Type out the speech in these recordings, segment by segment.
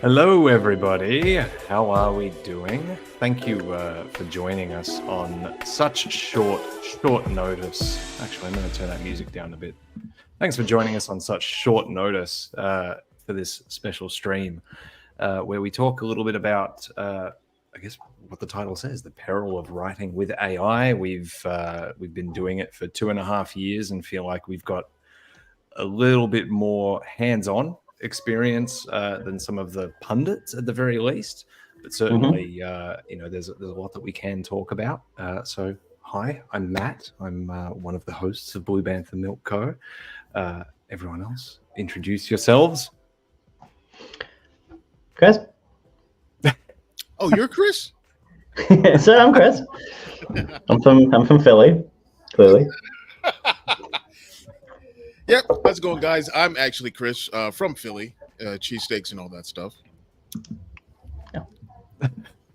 Hello, everybody. How are we doing? Thank you for joining us on such short notice. Actually, I'm going to turn that music down a bit. Thanks for joining us on such short notice for this special stream where we talk a little bit about, I guess, what the title says, the peril of writing with AI. We've been doing it for 2.5 years and feel like we've got a little bit more hands-on experience than some of the pundits at the very least, but certainly there's a lot that we can talk about. So hi, I'm Matt. I'm one of the hosts of Blue Bantha Milk Co. Everyone else, introduce yourselves. Chris. Oh, you're Chris? So I'm Chris. I'm from Philly, clearly. Yep, how's it going, guys? I'm actually Chris from Philly, cheesesteaks and all that stuff.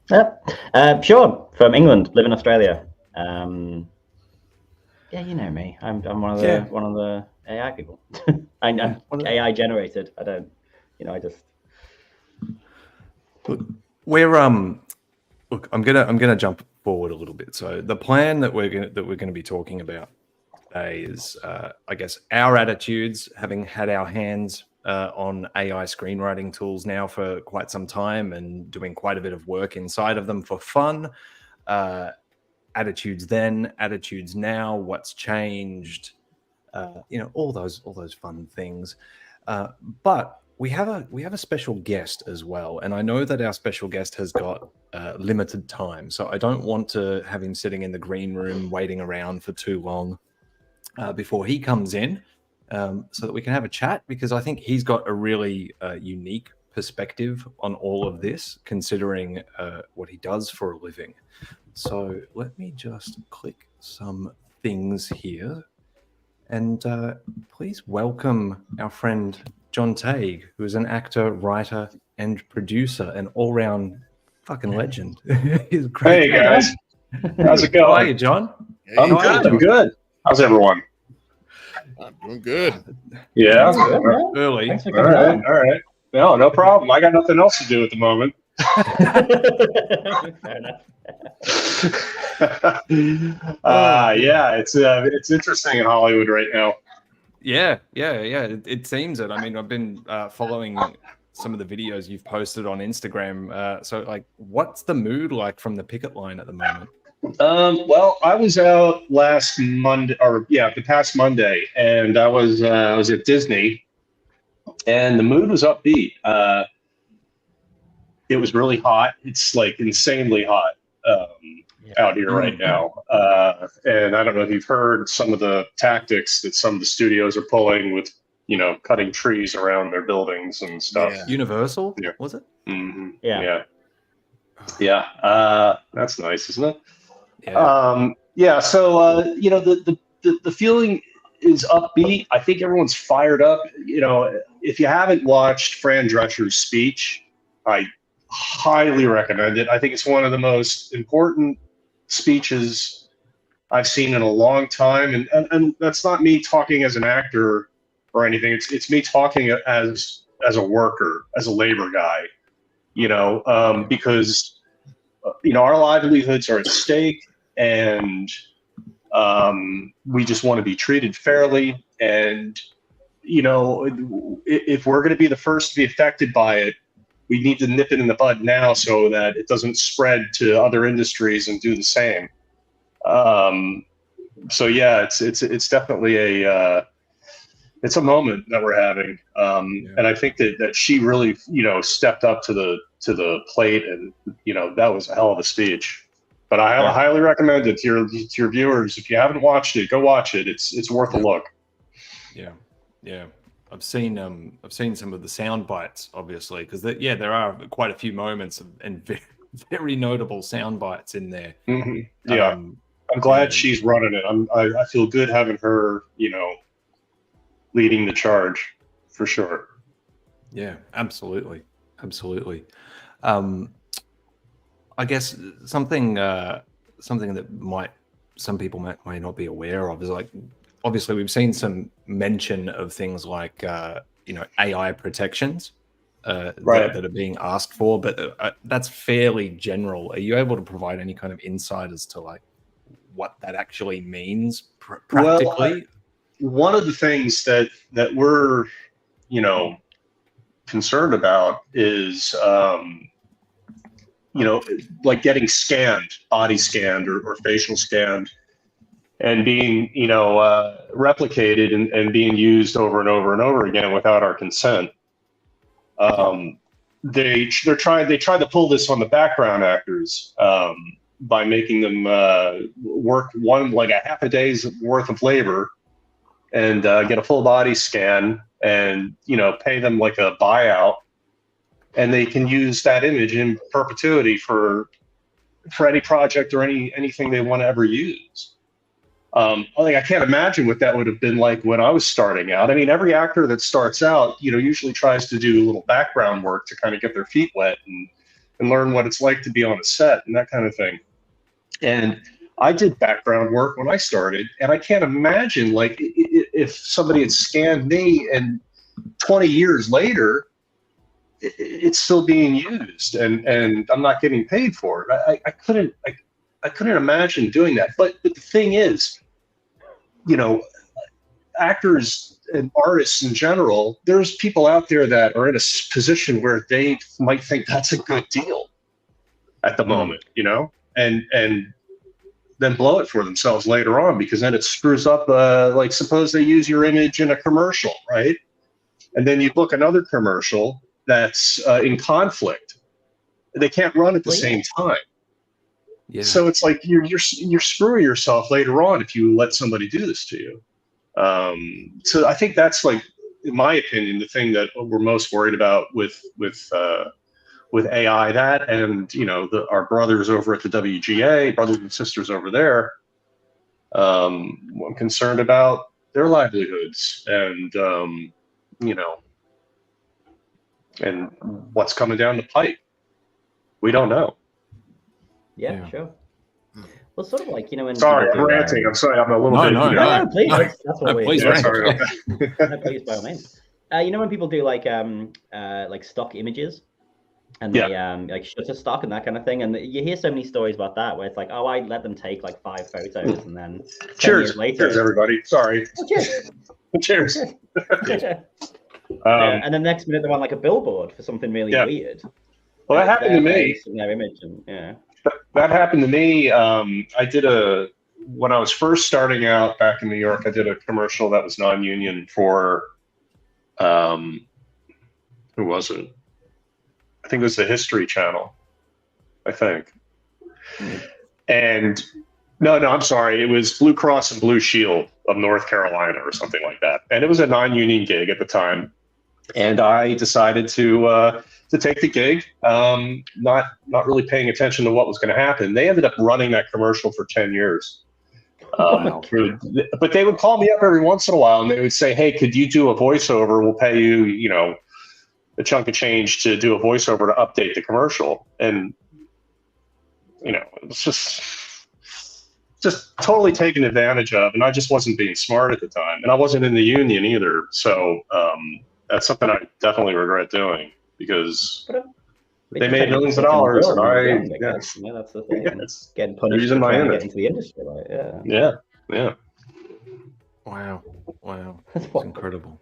Yep. Sean from England, live in Australia. Yeah, you know me. I'm one of the AI people. I'm AI generated. I don't, I just. Look, I'm gonna jump forward a little bit. So the plan that we're gonna be talking about today is, I guess, our attitudes, having had our hands on AI screenwriting tools now for quite some time and doing quite a bit of work inside of them for fun. Attitudes then, attitudes now, what's changed, all those fun things. But we have a special guest as well, and I know that our special guest has got limited time, so I don't want to have him sitting in the green room waiting around for too long before he comes in, so that we can have a chat, because I think he's got a really unique perspective on all of this, considering what he does for a living. So let me just click some things here, and please welcome our friend John Tague, who is an actor, writer, and producer, an all-round fucking legend. He's great. Hey guys, how's it going? How are you, John? Hey, I'm good. How's everyone? I'm doing good. Yeah, Early. All right. No problem. I got nothing else to do at the moment. Fair enough. Yeah, it's interesting in Hollywood right now. Yeah. It seems it. I mean, I've been following some of the videos you've posted on Instagram. So, like, what's the mood like from the picket line at the moment? Well, I was out last Monday, the past Monday, and I was at Disney, and the mood was upbeat. It was really hot. It's like insanely hot out here right now. And I don't know if you've heard some of the tactics that some of the studios are pulling with, cutting trees around their buildings and stuff. Yeah. Universal, Yeah. was it? Mm-hmm. Oh. That's nice, isn't it? Yeah. So the feeling is upbeat. I think everyone's fired up. If you haven't watched Fran Drescher's speech, I highly recommend it. I think it's one of the most important speeches I've seen in a long time, and that's not me talking as an actor or anything. It's me talking as a worker, as a labor guy. Because our livelihoods are at stake, and we just want to be treated fairly. And if we're going to be the first to be affected by it, we need to nip it in the bud now so that it doesn't spread to other industries and do the same. So yeah, it's definitely it's a moment that we're having, and I think that she really stepped up to the plate, and that was a hell of a speech. But I highly recommend it to your viewers. If you haven't watched it, go watch it. It's worth a look. Yeah. I've seen some of the sound bites, obviously, because there are quite a few moments and very, very notable sound bites in there. Mm-hmm. Yeah, I'm glad she's running it. I feel good having her, leading the charge for sure. Yeah, absolutely. I guess something that some people may not be aware of is, like, obviously we've seen some mention of things like AI protections that are being asked for, but that's fairly general. Are you able to provide any kind of insight as to, like, what that actually means practically? Well, one of the things that we're concerned about is like getting body scanned or facial scanned, and being replicated and being used over and over and over again without our consent. They try to pull this on the background actors by making them work a half a day's worth of labor and get a full body scan and pay them like a buyout, and they can use that image in perpetuity for any project or anything they want to ever use. I can't imagine what that would have been like when I was starting out. I mean, every actor that starts out, usually tries to do a little background work to kind of get their feet wet and learn what it's like to be on a set and that kind of thing. And I did background work when I started, and I can't imagine, like, if somebody had scanned me and 20 years later, it's still being used and I'm not getting paid for it. I couldn't imagine doing that. But the thing is, actors and artists in general, there's people out there that are in a position where they might think that's a good deal at the moment, and then blow it for themselves later on, because then it screws up. Like, suppose they use your image in a commercial, right? And then you book another commercial that's in conflict. They can't run at the same time. Yeah. So it's like you're screwing yourself later on if you let somebody do this to you. So I think that's, like, in my opinion, the thing that we're most worried about with AI. That, and our brothers over at the WGA, brothers and sisters over there, I'm concerned about their livelihoods and and what's coming down the pipe. We don't know. Yeah, sure. Well, sort of like, when... Sorry, I'm ranting. I'm sorry, I'm a little bit... No, please. No, that's what please, sorry about that. Please, by all means. When people do, like stock images, and they like shutter stock and that kind of thing, and you hear so many stories about that, where it's like, oh, I let them take like 5 photos, and then 10 years later... Cheers, everybody. Sorry. Oh, cheers. Cheers. And then next minute they're on like a billboard for something really weird. Well, that happened to me. Their image, and that happened to me. I did when I was first starting out back in New York, I did a commercial that was non-union for, who was it? I think it was the History Channel, I think. And no, I'm sorry. It was Blue Cross and Blue Shield of North Carolina or something like that. And it was a non-union gig at the time. And I decided to take the gig, not really paying attention to what was going to happen. They ended up running that commercial for 10 years. But they would call me up every once in a while, and they would say, hey, could you do a voiceover? We'll pay you, a chunk of change to do a voiceover to update the commercial. And, it's just totally taken advantage of. And I just wasn't being smart at the time. And I wasn't in the union either. So that's something I definitely regret doing, because they made millions of dollars, and that's the thing. It's getting punished for trying to get into the industry, right? Yeah. Wow. That's incredible.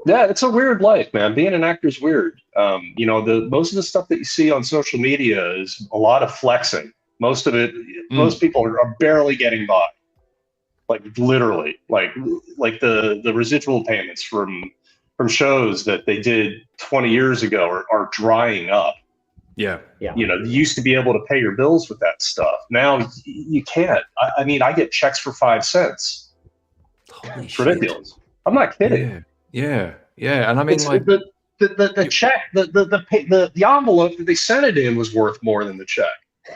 Yeah, it's a weird life, man. Being an actor is weird. Most of the stuff that you see on social media is a lot of flexing. Most of it, most people are barely getting by. Like, literally, like the residual payments from shows that they did 20 years ago are drying up. Yeah. You used to be able to pay your bills with that stuff. Now you can't. I mean, I get checks for 5 cents. Holy it's shit. ridiculous. I'm not kidding. Yeah. Yeah, and I mean, It's like, the check, the envelope that they sent it in was worth more than the check.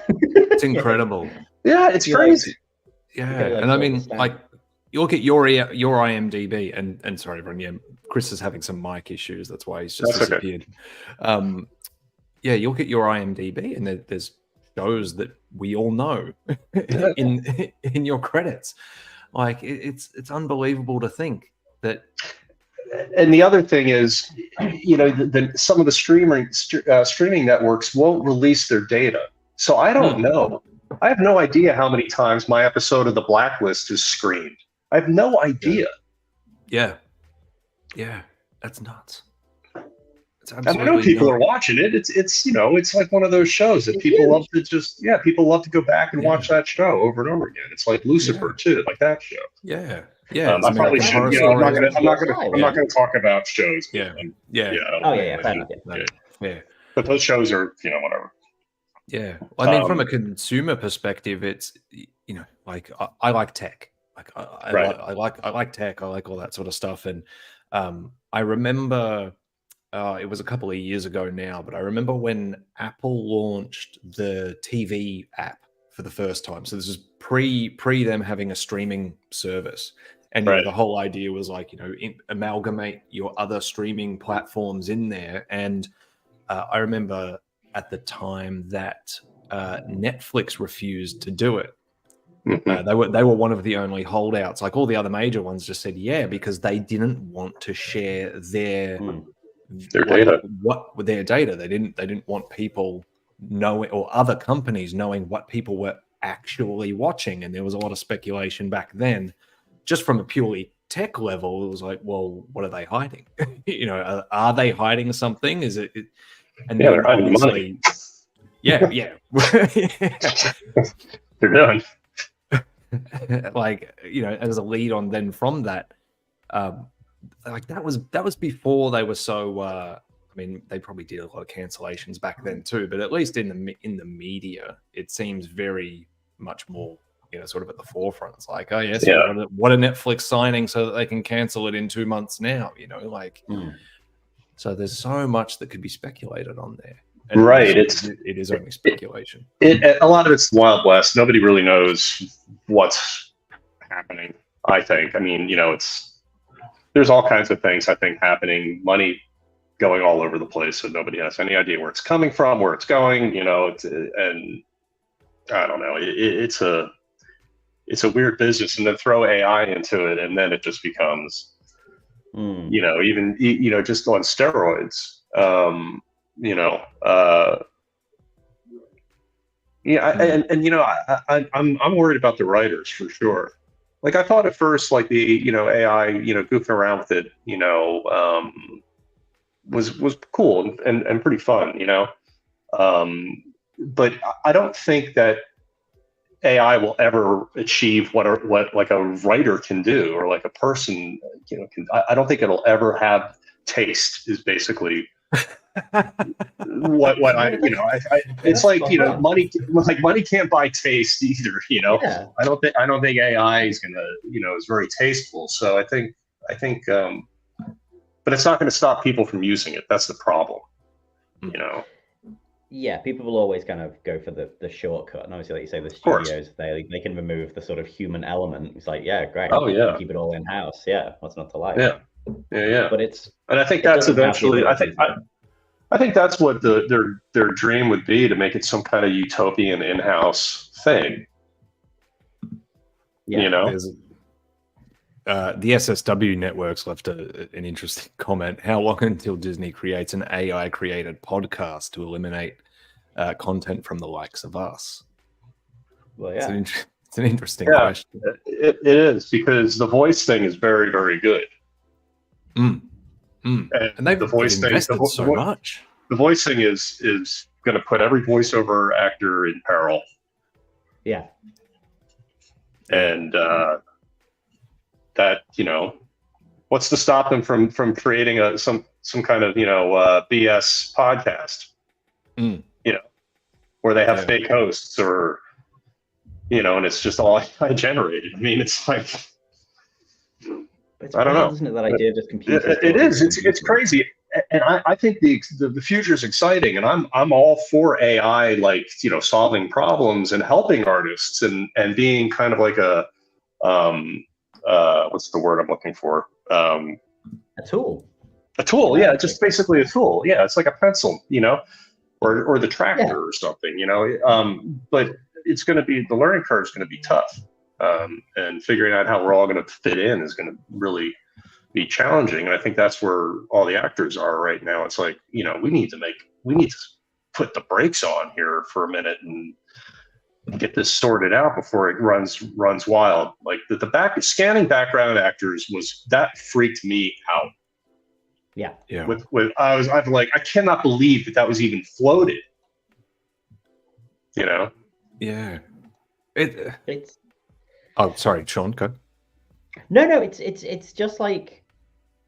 it's incredible. Yeah, it's crazy. Yeah, Okay, and I mean, understand. like, you look at your IMDb, and sorry, everyone, yeah, Chris is having some mic issues. That's why he's just That's okay. disappeared. Yeah, you look at your IMDb, and there's shows that we all know in your credits. Like, it's unbelievable to think that. And the other thing is, you know, some of the streaming networks won't release their data. So I don't know. I have no idea how many times my episode of The Blacklist is screened. I have no idea. Yeah, that's nuts. It's And I know people are watching it. It's you know, it's like one of those shows that people love to people love to go back and watch that show over and over again. It's like Lucifer too, like that show. Yeah. I probably should. You know, I'm not gonna talk about shows. Yeah. Fair enough. Yeah. But those shows are, you know, whatever. Yeah. I mean, from a consumer perspective, it's, you know, like I like tech. Like I like tech. I like all that sort of stuff. And I remember it was a couple of years ago now, but I remember when Apple launched the TV app for the first time. So this is pre them having a streaming service. And you know, the whole idea was like, you know, amalgamate your other streaming platforms in there. And I remember at the time that Netflix refused to do it. They were one of the only holdouts. Like all the other major ones just said because they didn't want to share their data. Their data. They didn't want people knowing, or other companies knowing, what people were actually watching. And there was a lot of speculation back then, just from a purely tech level. It was like, well, what are they hiding? You know, are they hiding something? Is it? And they're hiding money. Yeah. They're doing. Like, you know, as a lead on then from that, like that was before they were so. I mean, they probably did a lot of cancellations back then too, but at least in the media, it seems very much more, you know, sort of at the forefront. It's like, oh yes, what a Netflix signing so that they can cancel it in 2 months now. You know, like. So there's so much that could be speculated on there. And it is only speculation. A lot of it's Wild West. Nobody really knows what's happening, I think. I mean, you know, there's all kinds of things, I think, happening. Money going all over the place, so nobody has any idea where it's coming from, where it's going, you know, and I don't know. It's a weird business, and then throw AI into it, and then it just becomes you know, even, you know, just on steroids. You know, and you know, I'm worried about the writers for sure. Like I thought at first, like the, you know, AI, you know, goofing around with it, you know, was cool and pretty fun, you know. But I don't think that AI will ever achieve what like a writer can do, or like a person, you know, can. I don't think it'll ever have taste. Is basically what I, you know, it's like, you know, money can't buy taste either, you know. Yeah. I don't think AI is gonna, you know, is very tasteful. So I think but it's not going to stop people from using it. That's the problem, you know. Yeah, people will always kind of go for the shortcut, and obviously, like you say, the studios, they can remove the sort of human element. It's like, yeah, great. Oh yeah, keep it all in house. Yeah, what's not to like? Yeah. But I think that's eventually. I think that's what their dream would be, to make it some kind of utopian in-house thing. Yeah. You know. The SSW Networks left an interesting comment. How long until Disney creates an AI-created podcast to eliminate content from the likes of us? Well, yeah. It's an interesting question. It is, because the voice thing is very, very good. And they've invested so much. The voice thing is going to put every voiceover actor in peril. Yeah. And that, you know, what's to stop them from creating some kind of, you know, BS podcast, you know, where they have fake hosts, or, you know, and it's just all AI generated. I mean, it's like, It's I don't wild, know. isn't it, that idea of just computers? It is. It's crazy, and I think the future is exciting, and I'm all for AI, like solving problems and helping artists, and being kind of like a what's the word I'm looking for? A tool. A tool, yeah, just basically a tool. Yeah, it's like a pencil, or the tractor or something, But it's going to be, the learning curve is going to be tough, and figuring out how we're all going to fit in is going to really be challenging. And I think that's where all the actors are right now. It's like, we need to put the brakes on here for a minute and get this sorted out before it runs wild. Like the scanning background actors that freaked me out. Yeah. I'm like, I cannot believe that was even floated. Yeah. It's. Oh, sorry, Sean. Go. No. It's just like,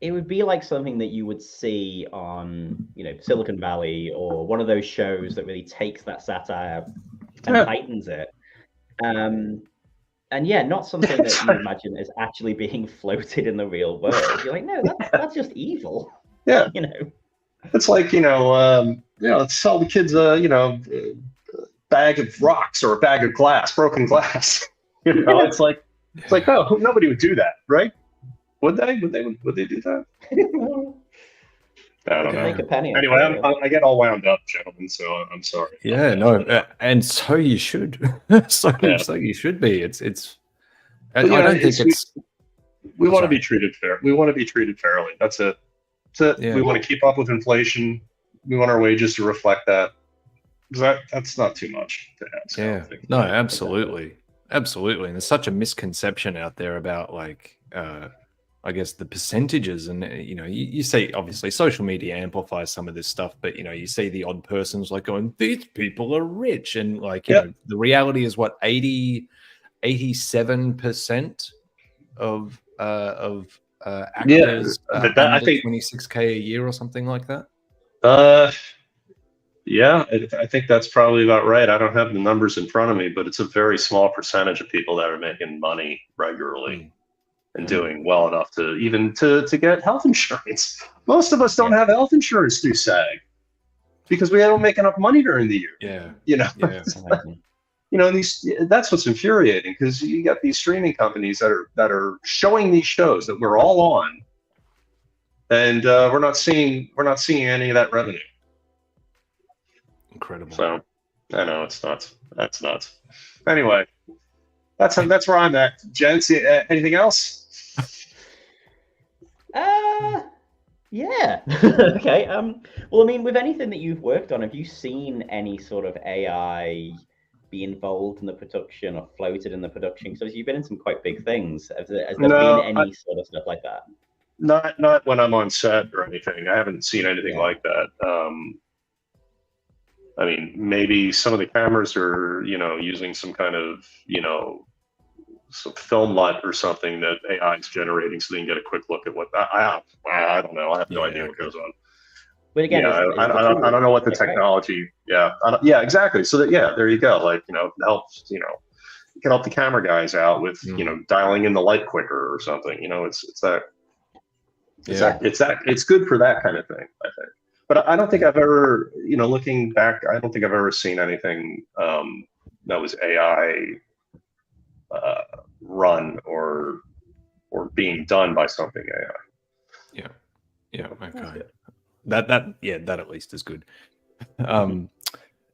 it would be like something that you would see on Silicon Valley, or one of those shows that really takes that satire and heightens it. And yeah, not something that you imagine is actually being floated in the real world. You're like, no, that's just evil. Yeah. It's like, let's sell the kids a bag of rocks or a bag of broken glass. It's like, oh, nobody would do that, right? Would they? Would they do that? I don't know. Make a penny. Anyway, I get all wound up, gentlemen. So I'm sorry. Yeah, no, and so you should. So you should be. It's. I don't think it's. We want to be treated fair. We want to be treated fairly. That's it. Yeah. We want to keep up with inflation. We want our wages to reflect that. That's not too much to ask. Yeah. No, absolutely. Absolutely. And there's such a misconception out there about I guess the percentages, and you see, obviously social media amplifies some of this stuff, but you see the odd persons like going, these people are rich, and the reality is what 87% of actors I think 26K a year or something like that. Yeah, I think that's probably about right. I don't have the numbers in front of me, but it's a very small percentage of people that are making money regularly and doing well enough to get health insurance. Most of us don't have health insurance through SAG because we don't make enough money during the year. That's what's infuriating, because you got these streaming companies that are showing these shows that we're all on, and we're not seeing any of that revenue. Incredible. So I know it's nuts. That's nuts. Anyway, that's where I'm at. Gents, anything else? Yeah. Okay. Well, I mean, with anything that you've worked on, have you seen any sort of AI be involved in the production or floated in the production? Because you've been in some quite big things. Has there been any sort of stuff like that? Not when I'm on set or anything. I haven't seen anything like that. I mean, maybe some of the cameras are, using some kind of, some film LUT or something that AI is generating, so they can get a quick look at what I don't know. I have no idea what goes on. But again, I don't know what the technology. Right? Yeah, exactly. So there you go. Like, helps. You can help the camera guys out with, dialing in the light quicker or something. It's good for that kind of thing, I think. But I don't think I've ever, looking back, I don't think I've ever seen anything that was AI run or being done by something AI. Yeah. Okay. That at least is good.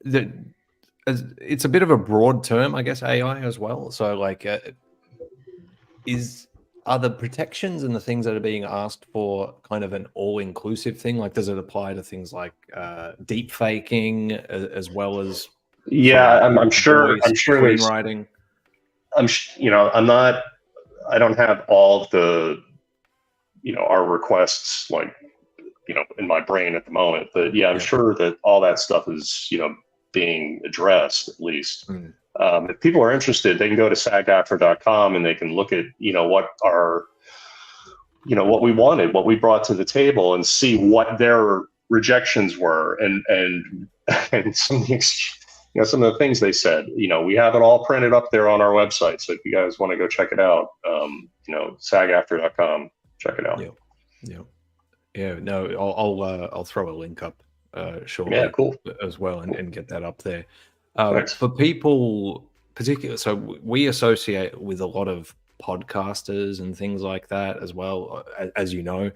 It's a bit of a broad term, I guess, AI as well. So, are the protections and the things that are being asked for kind of an all-inclusive thing? Like, does it apply to things like deep faking as well as? Yeah, I'm sure. Screenwriting. I don't have all of the, our requests in my brain at the moment, but I'm sure that all that stuff is, being addressed at least. If people are interested, they can go to SAG-AFTRA.com and they can look at, what we wanted, what we brought to the table, and see what their rejections were, and some of the, some of the things they said. We have it all printed up there on our website. So if you guys want to go check it out, SAG-AFTRA.com. check it out. Yeah. No, I'll throw a link up shortly. Yeah, cool. As well, and get that up there. Thanks. For people, particularly, so we associate with a lot of podcasters and things like that as well, as you know.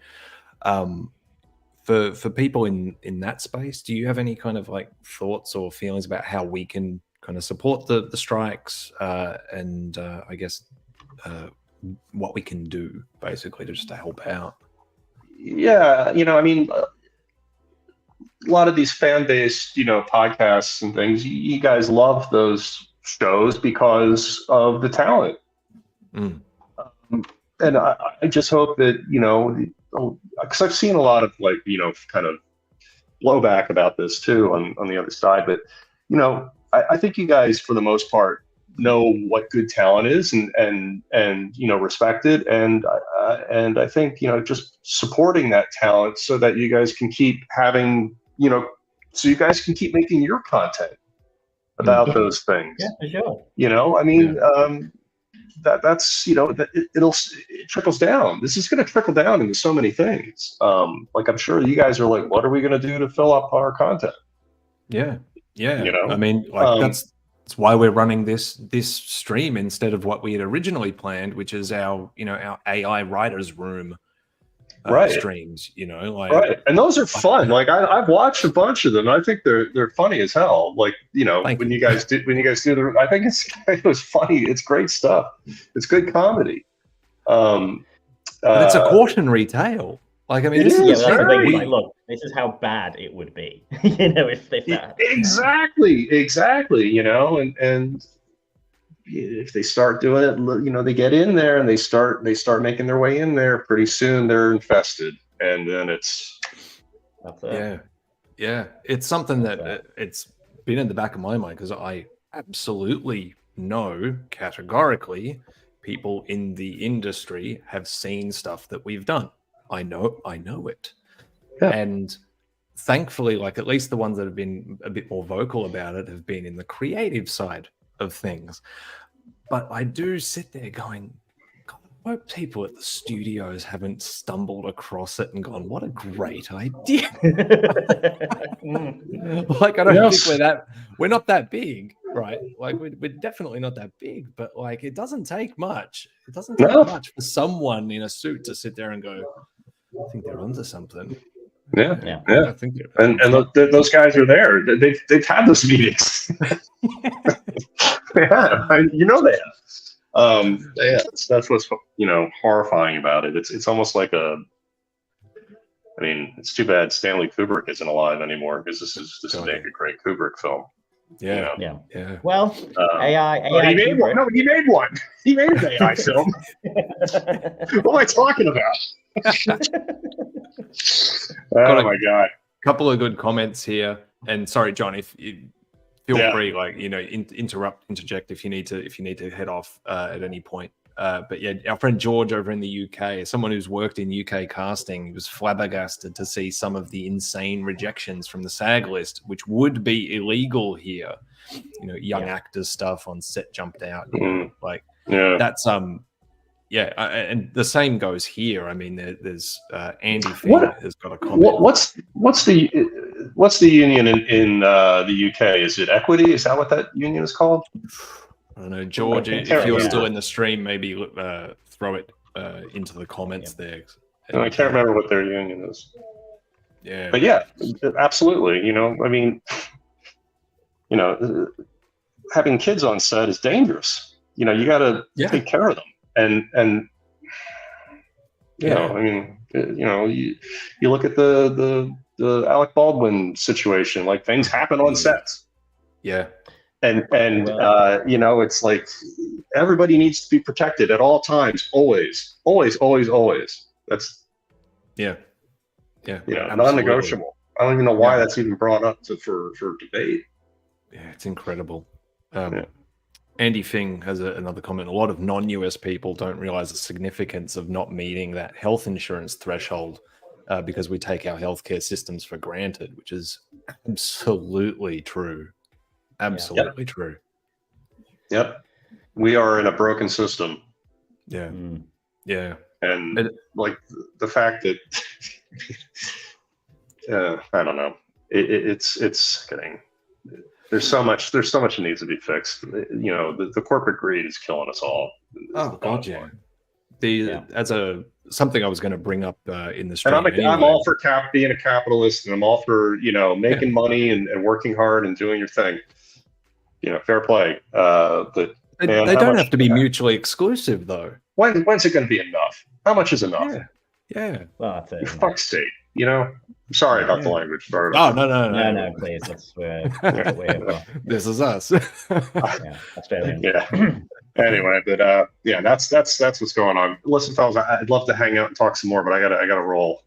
For people in that space, do you have any kind of like thoughts or feelings about how we can kind of support the strikes and I guess what we can do basically just to help out? Yeah, I mean, a lot of these fan-based, podcasts and things, you guys love those shows because of the talent. And I just hope that, because I've seen a lot of like, kind of blowback about this too on the other side. But, I think you guys, for the most part, know what good talent is and respect it. And I think, just supporting that talent so that you guys can keep having, so you guys can keep making your content about those things. Yeah, for sure. I mean, that's it trickles down. This is going to trickle down into so many things. Like I'm sure you guys are like, what are we going to do to fill up our content? Yeah. I mean, like that's why we're running this stream instead of what we had originally planned, which is our AI writers room streams. Right, and those are fun. Like I've watched a bunch of them. I think they're funny as hell. Like when you guys do the, I think it was funny. It's great stuff. It's good comedy. But it's a cautionary tale. Like I mean, this is like, look, this is how bad it would be. If that exactly. And if they start doing it, they get in there and they start making their way in there. Pretty soon they're infested, and then it's it's something that it's been in the back of my mind because I absolutely know categorically people in the industry have seen stuff that we've done. I know it, and thankfully, like at least the ones that have been a bit more vocal about it have been in the creative side of things. But I do sit there going, God, I hope people at the studios haven't stumbled across it and gone, what a great idea. Like I don't think we're not that big, right? Like we're definitely not that big, but like it doesn't take much. It doesn't take much for someone in a suit to sit there and go, I think they're onto something. Yeah. I think and those guys are there. They've had those meetings. They have. They have. That's what's horrifying about it. It's almost like it's too bad Stanley Kubrick isn't alive anymore because this is a great Kubrick film. Yeah. Well, AI he made one. No, he made one. He made an AI film. What am I talking about? Oh my God! Couple of good comments here, and sorry, John, if you feel free, like interject if you need to head off at any point. But yeah, our friend George over in the UK, someone who's worked in UK casting, was flabbergasted to see some of the insane rejections from the SAG list, which would be illegal here. Young actors stuff on set jumped out. That's and the same goes here. I mean, there's Andy Finn has got a comment. What's the union in the UK? Is it Equity? Is that what that union is called? I don't know, George. If you're still in the stream, maybe throw it into the comments there. No, I can't remember what their union is. Yeah, but yeah, absolutely. Having kids on set is dangerous. You got to take care of them. And you look at the Alec Baldwin situation, like things happen on sets. Yeah. And it's like everybody needs to be protected at all times, always. That's non-negotiable. I don't even know why that's even brought up for debate. Yeah, it's incredible. Andy Fing has another comment. A lot of non-US people don't realize the significance of not meeting that health insurance threshold because we take our healthcare systems for granted, which is absolutely true. Absolutely true. Yep. We are in a broken system. Yeah. And like the fact that I don't know, it's getting, there's so much that needs to be fixed. You know, the corporate greed is killing us all. Oh God, yeah. As something I was going to bring up in the stream. And I'm all for being a capitalist, and I'm all for, you know, making money and working hard and doing your thing. You know, fair play. But they don't have to be mutually exclusive, though. When's it going to be enough? How much is enough? Yeah. Well, that's it. For fuck's sake, you know. I'm sorry about the language. No, please. That's where this is us. Australian. Yeah. Anyway, but that's what's going on. Listen, fellas, I'd love to hang out and talk some more, but I gotta roll.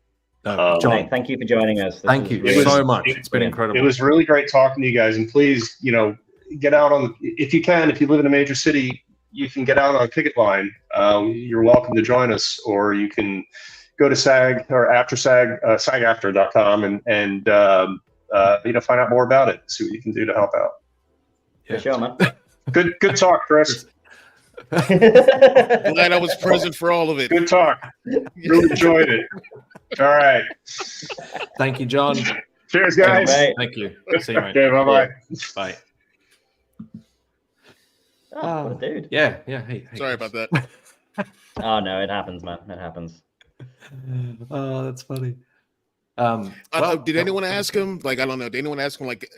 John, thank you for joining us. Thank you so much. It's been incredible. It was really great talking to you guys, and please, you know, get out on if you can. If you live in a major city, you can get out on a picket line. You're welcome to join us, or you can go to SAG or after SAG, SAG-AFTRA.com and you know, find out more about it. See what you can do to help out. For sure, man. Good talk, Chris. Glad I was present for all of it. Good talk. Really enjoyed it. All right. Thank you, John. Cheers, guys. Thank you. See you, mate. Okay, bye-bye. Bye. Oh, what a dude. Yeah. Hey. Sorry about that. Oh no, it happens, man. It happens. Oh, that's funny. Did anyone ask him? Like, I don't know. Did anyone ask him like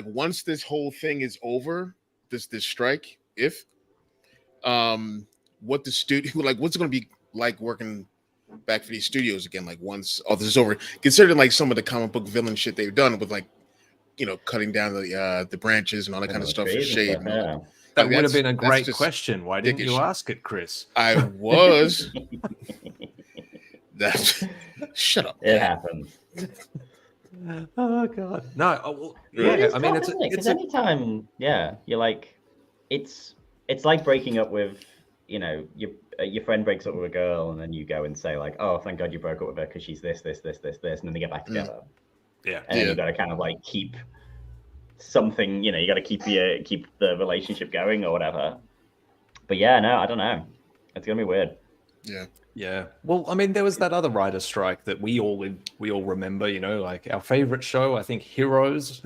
once this whole thing is over, this strike, what the studio, like, what's it going to be like working back for these studios again? Like, once all this is over, considering like some of the comic book villain shit they've done with, like, you know, cutting down the branches and all that kind of stuff for shade. That would have been a great question. Why didn't you ask it, Chris? I was. Shut up. It happens. Oh God, no. Well, Yeah, I mean, it's anytime. Yeah, you're like, it's like breaking up with, you know, your friend breaks up with a girl, and then you go and say like, oh, thank God you broke up with her because she's this, and then they get back together. Yeah, and then you got to kind of like keep something, you know, you got to keep the relationship going or whatever. But yeah, no, I don't know. It's gonna be weird. Yeah. Well, I mean, there was that other writer strike that we all remember. You know, like our favorite show, I think, Heroes,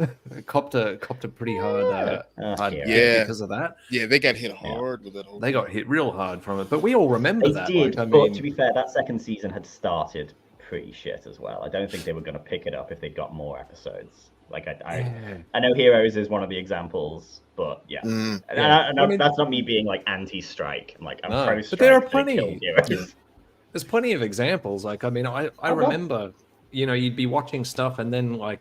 copped a pretty hard hit because of that. Yeah, they got hit hard with that whole. They got hit real hard from it, but we all remember they that. Did, like, but to be fair, that second season had started pretty shit as well. I don't think they were going to pick it up if they got more episodes. Like I know Heroes is one of the examples, but I mean, that's not me being like anti-strike. I'm like, I'm pro-strike. But there are plenty. There's plenty of examples. Like, I mean, I remember, you know, you'd be watching stuff and then like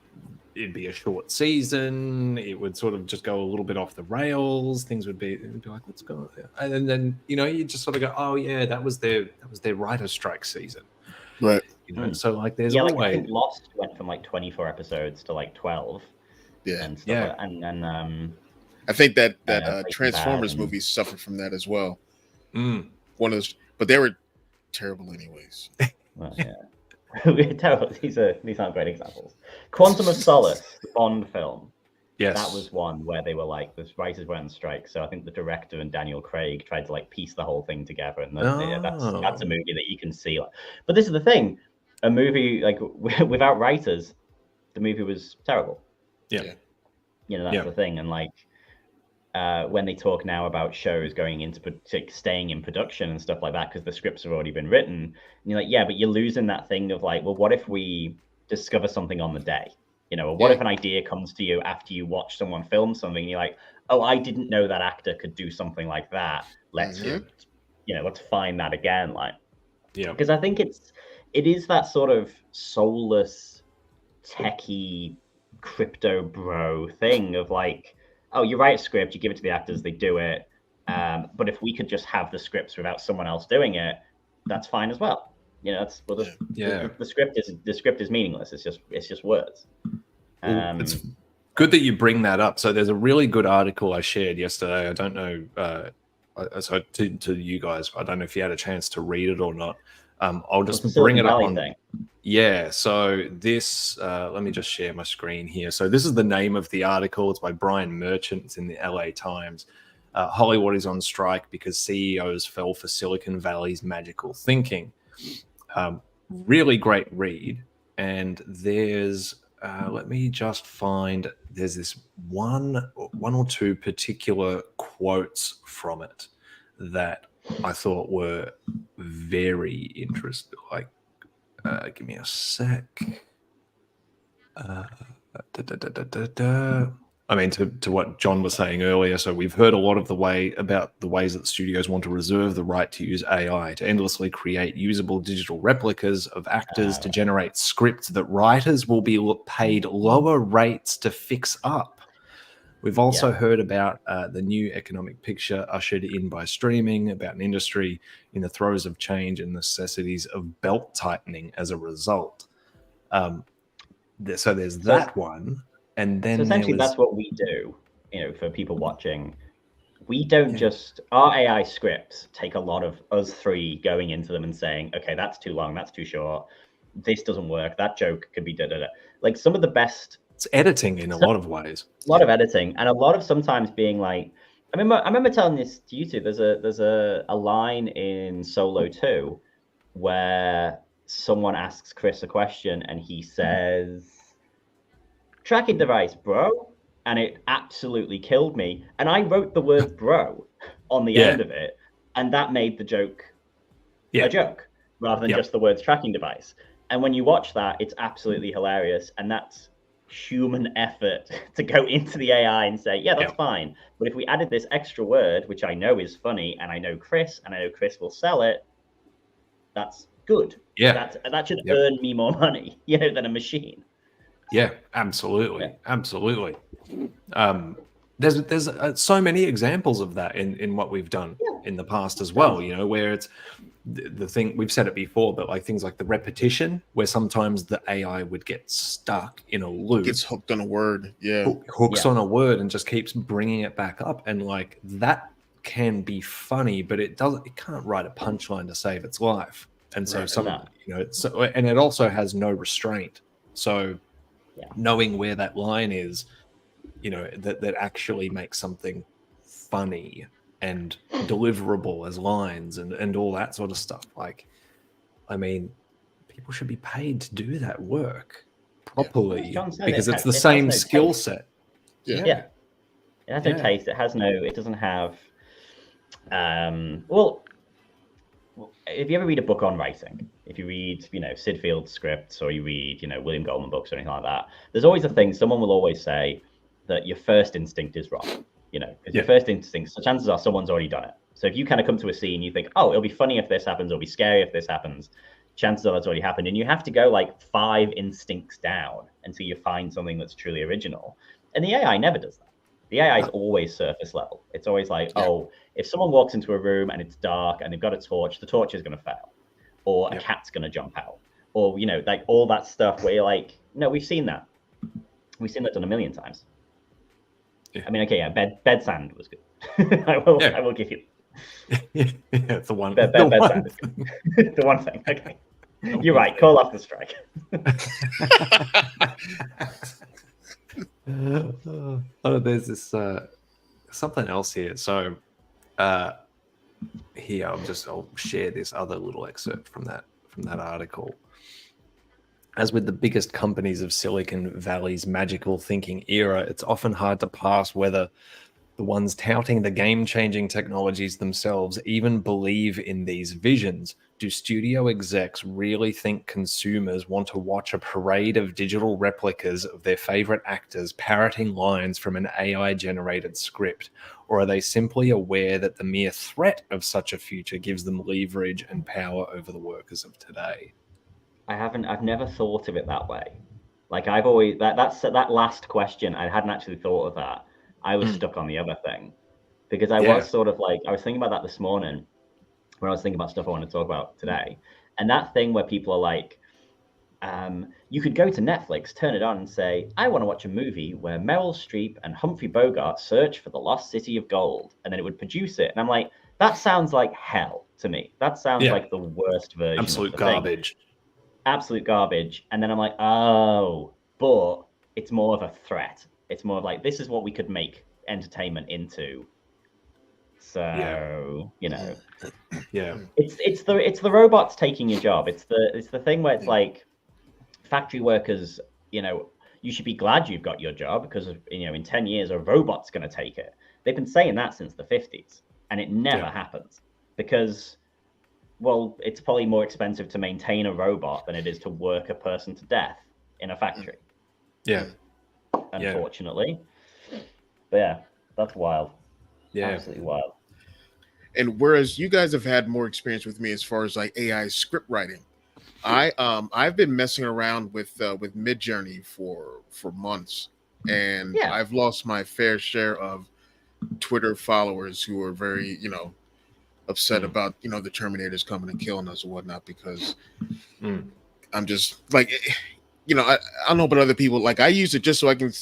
it'd be a short season. It would sort of just go a little bit off the rails. Things would be like, what's going on? And then, you know, you just sort of go, oh yeah, that was their writer's strike season. Right. You know, so like there's always. Like, I think Lost went from like 24 episodes to like 12. Yeah. And stuff and I think that Transformers movie suffered from that as well. One of those, but they were terrible anyways. Well, yeah. Terrible. These aren't great examples. Quantum of Solace, the Bond film. Yes. That was one where they were like, the writers were on strike. So I think the director and Daniel Craig tried to like piece the whole thing together. And that's a movie that you can see. But this is the thing. A movie like without writers, the movie was terrible. Yeah. You know, that's the thing. And like, when they talk now about shows going into staying in production and stuff like that because the scripts have already been written, and you're like, yeah, but you're losing that thing of like, well, what if we discover something on the day? You know, what if an idea comes to you after you watch someone film something and you're like, oh, I didn't know that actor could do something like that. Let's let's find that again. Like, because I think it is that sort of soulless, techie, crypto bro thing of like, oh, you write a script, you give it to the actors, they do it. But if we could just have the scripts without someone else doing it, that's fine as well. You know, the script is meaningless. It's just words. It's good that you bring that up. So there's a really good article I shared yesterday. I don't know, so to you guys, I don't know if you had a chance to read it or not. I'll just bring it up on. Thing. Yeah. So this, let me just share my screen here. So this is the name of the article. It's by Brian Merchant. It's in the LA Times. Hollywood is on strike because CEOs fell for Silicon Valley's magical thinking. Really great read. And there's let me just find, there's this one or two particular quotes from it that I thought were very interesting. Like, give me a sec. I mean, to what John was saying earlier, so we've heard a lot of the ways that studios want to reserve the right to use AI to endlessly create usable digital replicas of actors to generate scripts that writers will be paid lower rates to fix up. We've also heard about the new economic picture ushered in by streaming, about an industry in the throes of change and necessities of belt tightening as a result. So there's that one. And then so essentially that's what we do, for people watching. We don't just, our AI scripts take a lot of us three going into them and saying, okay, that's too long, that's too short, this doesn't work, that joke could be da-da-da. Like some of the best... It's editing in a lot of ways. A lot of editing, and a lot of sometimes being like, I remember telling this to you two, there's a line in Solo 2 where someone asks Chris a question and he says, tracking device, bro, and it absolutely killed me. And I wrote the word bro on the end of it, and that made the joke a joke rather than just the words tracking device. And when you watch that, it's absolutely hilarious, and that's human effort to go into the AI and say, yeah, that's fine. But if we added this extra word, which I know is funny, and I know Chris will sell it, that's good. Yeah, that should earn me more money, than a machine. Yeah, absolutely. There's so many examples of that in what we've done in the past as well, where it's the thing, we've said it before, but like things like the repetition, where sometimes the AI would get stuck in a loop, gets hooked on a word, hooks on a word and just keeps bringing it back up, and like that can be funny, but it can't write a punchline to save its life. And so and it also has no restraint. So knowing where that line is, that actually makes something funny and deliverable as lines and all that sort of stuff. Like, I mean, people should be paid to do that work properly because it's the same skill set. It has no taste. It doesn't have, well, if you ever read a book on writing, if you read, Sid Field's scripts, or you read, William Goldman books or anything like that, there's always a thing. Someone will always say that your first instinct is wrong, because your first instinct, so chances are someone's already done it. So if you kind of come to a scene, you think, oh, it'll be funny if this happens, it'll be scary if this happens, chances are that's already happened. And you have to go like 5 instincts down until you find something that's truly original. And the AI never does that. The AI is always surface level. It's always like, oh, if someone walks into a room and it's dark and they've got a torch, the torch is going to fail, or a cat's going to jump out, or, like all that stuff where you're like, no, we've seen that. We've seen that done a million times. I mean, okay, bed sand was good. I will give you. It's the one. Bed sand is good. The one thing. Okay. You're right. Call off the strike. There's this something else here. So here I'll share this other little excerpt from that article. As with the biggest companies of Silicon Valley's magical thinking era, it's often hard to pass whether the ones touting the game-changing technologies themselves even believe in these visions. Do studio execs really think consumers want to watch a parade of digital replicas of their favorite actors parroting lines from an AI-generated script? Or are they simply aware that the mere threat of such a future gives them leverage and power over the workers of today? I've never thought of it that way. Like I've always, that last question, I hadn't actually thought of that. I was stuck on the other thing because I was sort of like, I was thinking about that this morning when I was thinking about stuff I want to talk about today. And that thing where people are like, you could go to Netflix, turn it on and say, I want to watch a movie where Meryl Streep and Humphrey Bogart search for the lost city of gold. And then it would produce it. And I'm like, that sounds like hell to me. That sounds like the worst version. Absolute garbage. Absolute garbage. And then I'm like, oh, but it's more of a threat. It's more of like, this is what we could make entertainment into. So you know, it's the robots taking your job. It's the thing where it's like factory workers. You know, you should be glad you've got your job because in 10 years a robot's going to take it. They've been saying that since the 50s, and it never happens because, well, it's probably more expensive to maintain a robot than it is to work a person to death in a factory. Yeah. Unfortunately. But yeah, that's wild. Yeah. Absolutely wild. And whereas you guys have had more experience with me as far as like AI script writing, I've been messing around with Midjourney for months, and I've lost my fair share of Twitter followers who are very upset about the Terminators coming and killing us or whatnot, because I'm just like I don't know about other people. Like, I use it just so I can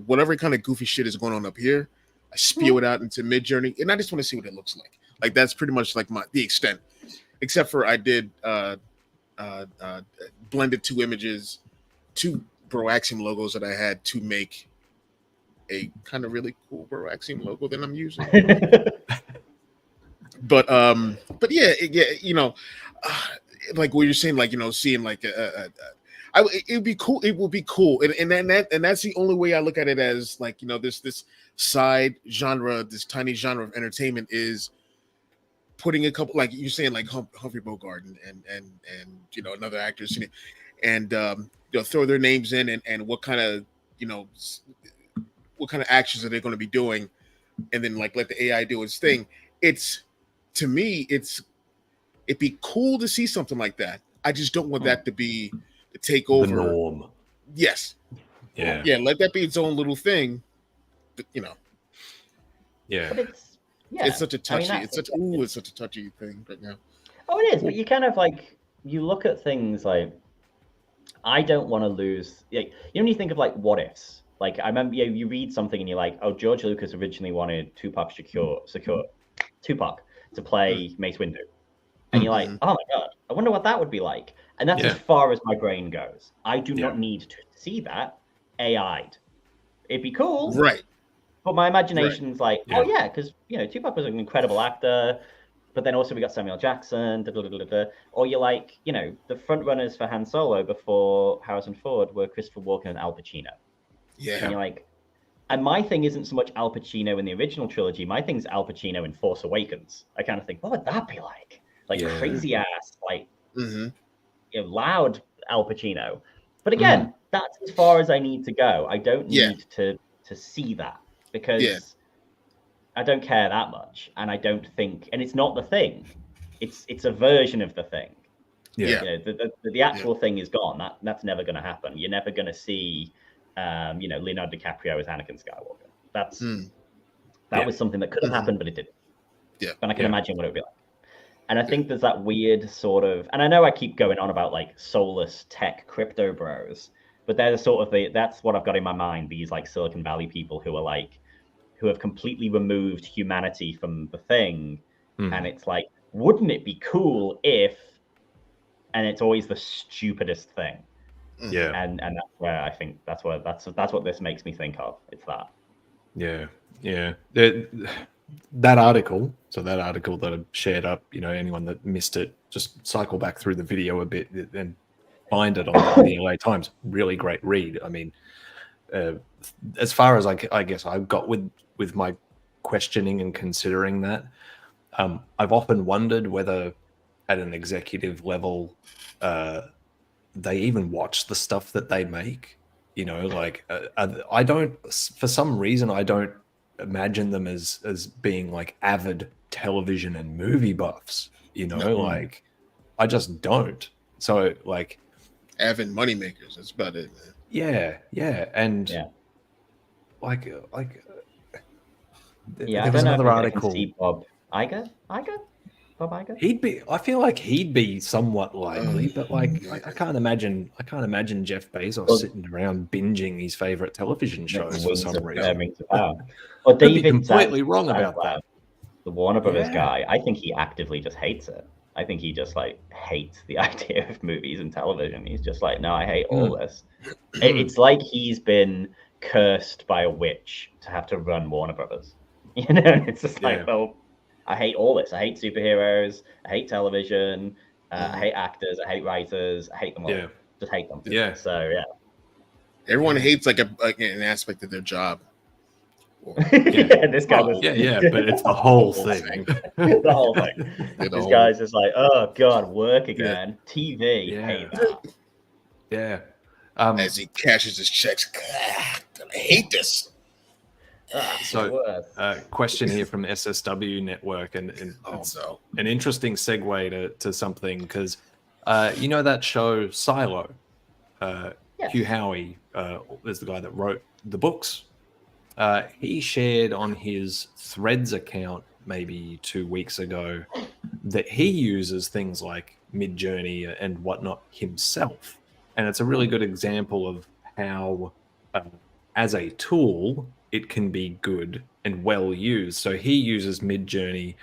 whatever kind of goofy shit is going on up here, I spew it out into Midjourney, and I just want to see what it looks like. Like, that's pretty much like the extent, except for I did blended two Bro-Axiom logos that I had to make a kind of really cool Bro-Axiom logo that I'm using. but yeah, like what you're saying, like seeing like it would be cool. It would be cool, and that's the only way I look at it, as like this side genre, this tiny genre of entertainment is putting a couple, like you're saying, like Humphrey Bogart and another actors, and throw their names in, and what kind of actions are they going to be doing, and then like let the AI do its thing. To me, it'd be cool to see something like that. I just don't want that to be the take over. The norm. Yes. Yeah. Yeah. Let that be its own little thing. But, Yeah. But it's such a touchy. It's such a touchy thing right now. Oh, it is. But you kind of like, you look at things like, I don't want to lose. Like, when you think of like what ifs. Like, I remember you read something and you're like, oh, George Lucas originally wanted Tupac to play Mace Windu. And you're like, oh my God, I wonder what that would be like. And that's as far as my brain goes. I do not need to see that AI'd. It'd be cool. Right. But my imagination's like, oh yeah, because Tupac was an incredible actor. But then also we got Samuel Jackson. Or you're like, the front runners for Han Solo before Harrison Ford were Christopher Walken and Al Pacino. Yeah. And you're like, and my thing isn't so much Al Pacino in the original trilogy. My thing's Al Pacino in Force Awakens. I kind of think, what would that be like? Like crazy ass, like loud Al Pacino. But again, that's as far as I need to go. I don't need to see that, because I don't care that much, and I don't think, and it's not the thing. It's a version of the thing. Yeah. The actual thing is gone. That's never going to happen. You're never going to see Leonardo DiCaprio as Anakin Skywalker. That was something that could have happened, but it didn't. Yeah. And I can imagine what it would be like. And I think there's that weird sort of, and I know I keep going on about like soulless tech crypto bros, but they're that's what I've got in my mind. These like Silicon Valley people who have completely removed humanity from the thing. And it's like, wouldn't it be cool if, and it's always the stupidest thing. Yeah. And that's where I think that's what this makes me think of. It's that. Yeah. Yeah. That article that I shared up, anyone that missed it, just cycle back through the video a bit and find it on the LA Times. Really great read. I mean, as far as I guess I got with my questioning and considering that, I've often wondered whether at an executive level, they even watch the stuff that they make. I don't, for some reason, I don't imagine them as being like avid television and movie buffs, like I just don't. So like avid moneymakers, that's about it, man. Yeah. And there I was don't know another if article. See Bob Iger? I feel like he'd be somewhat likely, but like I can't imagine Jeff Bezos sitting around binging his favorite television shows for some reason. Or David, completely wrong about that. The Warner Brothers guy, I think he actively just hates it. I think he just like hates the idea of movies and television. He's just like, no, I hate all this. It's like he's been cursed by a witch to have to run Warner Brothers. It's just like, well, I hate all this. I hate superheroes. I hate television. I hate actors. I hate writers. I hate them all. Yeah. Just hate them. Yeah. So yeah. Everyone hates like an aspect of their job. Yeah, this guy was. Yeah, but it's the whole thing. The whole thing. This guy's just like, oh god, work again. TV. Yeah. Hate that. Yeah. As he cashes his checks, I hate this. So, question here from SSW Network, and it's an interesting segue to something, because you know that show Silo? Hugh Howie is the guy that wrote the books. He shared on his Threads account maybe 2 weeks ago that he uses things like Midjourney and whatnot himself. And it's a really good example of how, as a tool, it can be good and well used. So he uses Midjourney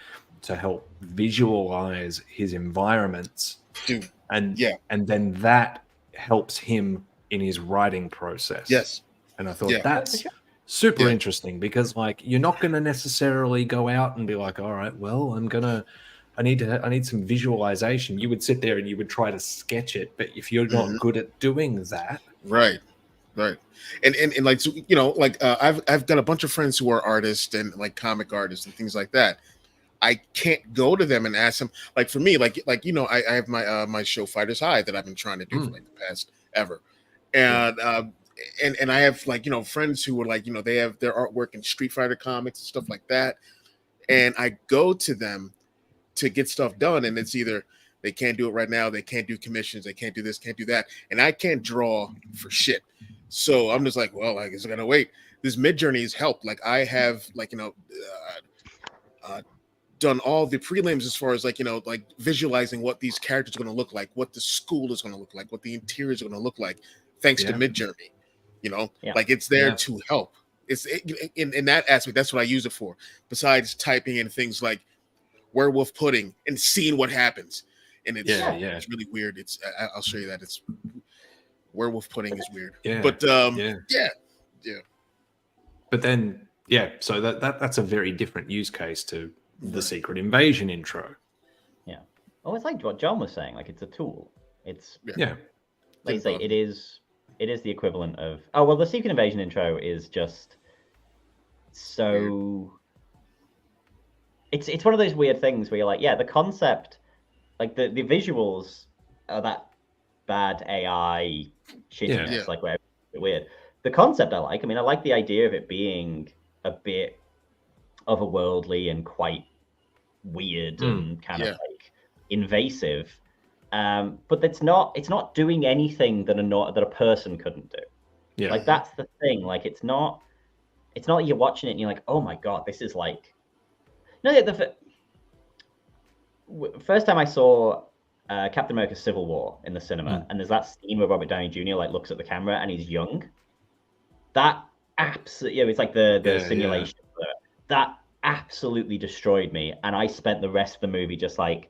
to help visualize his environments. And then that helps him in his writing process. Yes. And I thought that's super interesting, because like you're not going to necessarily go out and be like, all right, well, I need some visualization. You would sit there and you would try to sketch it, but if you're not good at doing that, right. And like, so, you know, like I've got a bunch of friends who are artists and like comic artists and things like that. I can't go to them and ask them. Like for me, like I have my show Fighters High that I've been trying to do for like the past ever, and I have like friends who are like they have their artwork in Street Fighter comics and stuff like that, and I go to them to get stuff done, and it's either they can't do it right now, they can't do commissions, they can't do this, can't do that, and I can't draw for shit. So I'm just like, well, I guess I gotta wait. This Midjourney has helped. Like I have done all the prelims as far as like visualizing what these characters are going to look like, what the school is going to look like, what the interior is going to look like, thanks to Midjourney. Like it's there to help. It's in that aspect. That's what I use it for. Besides typing in things like werewolf pudding and seeing what happens, and it's really weird. I'll show you that. It's werewolf pudding is weird. But But then so that's a very different use case to the Secret Invasion intro. Oh, it's like what John was saying. Like it's a tool. It's like you say, it is the equivalent of the Secret Invasion intro is just so it's one of those weird things where you're like, the concept, like the visuals are that bad AI shittiness, like where it's weird. The concept I like. I mean, I like the idea of it being a bit otherworldly and quite weird and kind of like invasive, but it's not doing anything that a person couldn't do. Like that's the thing. Like it's not you're watching it and you're like, oh my god, this is like the first time I saw Captain America Civil War in the cinema, and there's that scene where Robert Downey Jr. like looks at the camera and he's young. That absolutely, it's like the simulation. That absolutely destroyed me, and I spent the rest of the movie just like,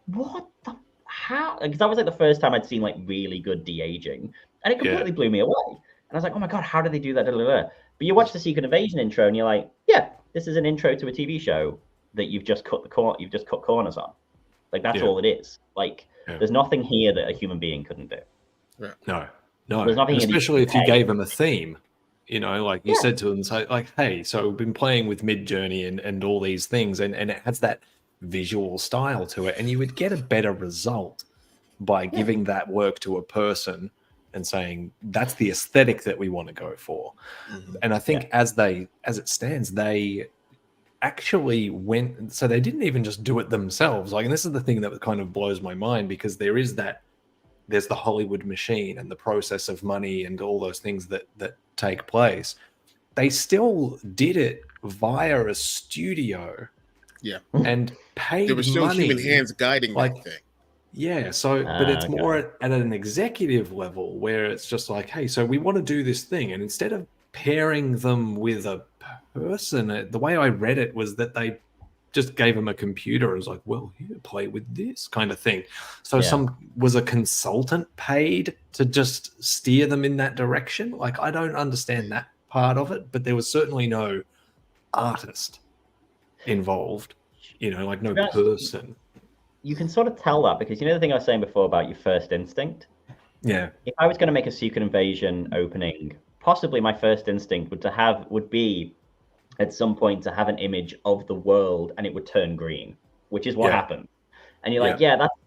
what the how? Because that was like the first time I'd seen like really good de-aging, and it completely blew me away. And I was like, oh my god, how did they do that? But you watch the Secret Invasion intro, and you're like, this is an intro to a TV show that you've just cut corners on. Like that's all it is. Like there's nothing here that a human being couldn't do. No. There's nothing, especially if you gave them a theme. Like you said to them, so like, hey, so we've been playing with Midjourney and all these things, and it has that visual style to it, and you would get a better result by giving that work to a person and saying that's the aesthetic that we want to go for. And I think as it stands, they actually went, so they didn't even just do it themselves. Like, and this is the thing that kind of blows my mind, because there's the Hollywood machine and the process of money and all those things that take place. They still did it via a studio, and paid there were still money. Human hands guiding that thing. But it's more at an executive level where it's just like, hey, so we want to do this thing, and instead of pairing them with a person, the way I read it was that they just gave him a computer and was like, well, here, play with this kind of thing. So was a consultant paid to just steer them in that direction? Like, I don't understand that part of it, but there was certainly no artist involved. like no Yes. person. You can sort of tell that because the thing I was saying before about your first instinct. Yeah. If I was going to make a Secret Invasion opening, possibly my first instinct would be at some point to have an image of the world and it would turn green, which is what happened. And you're like,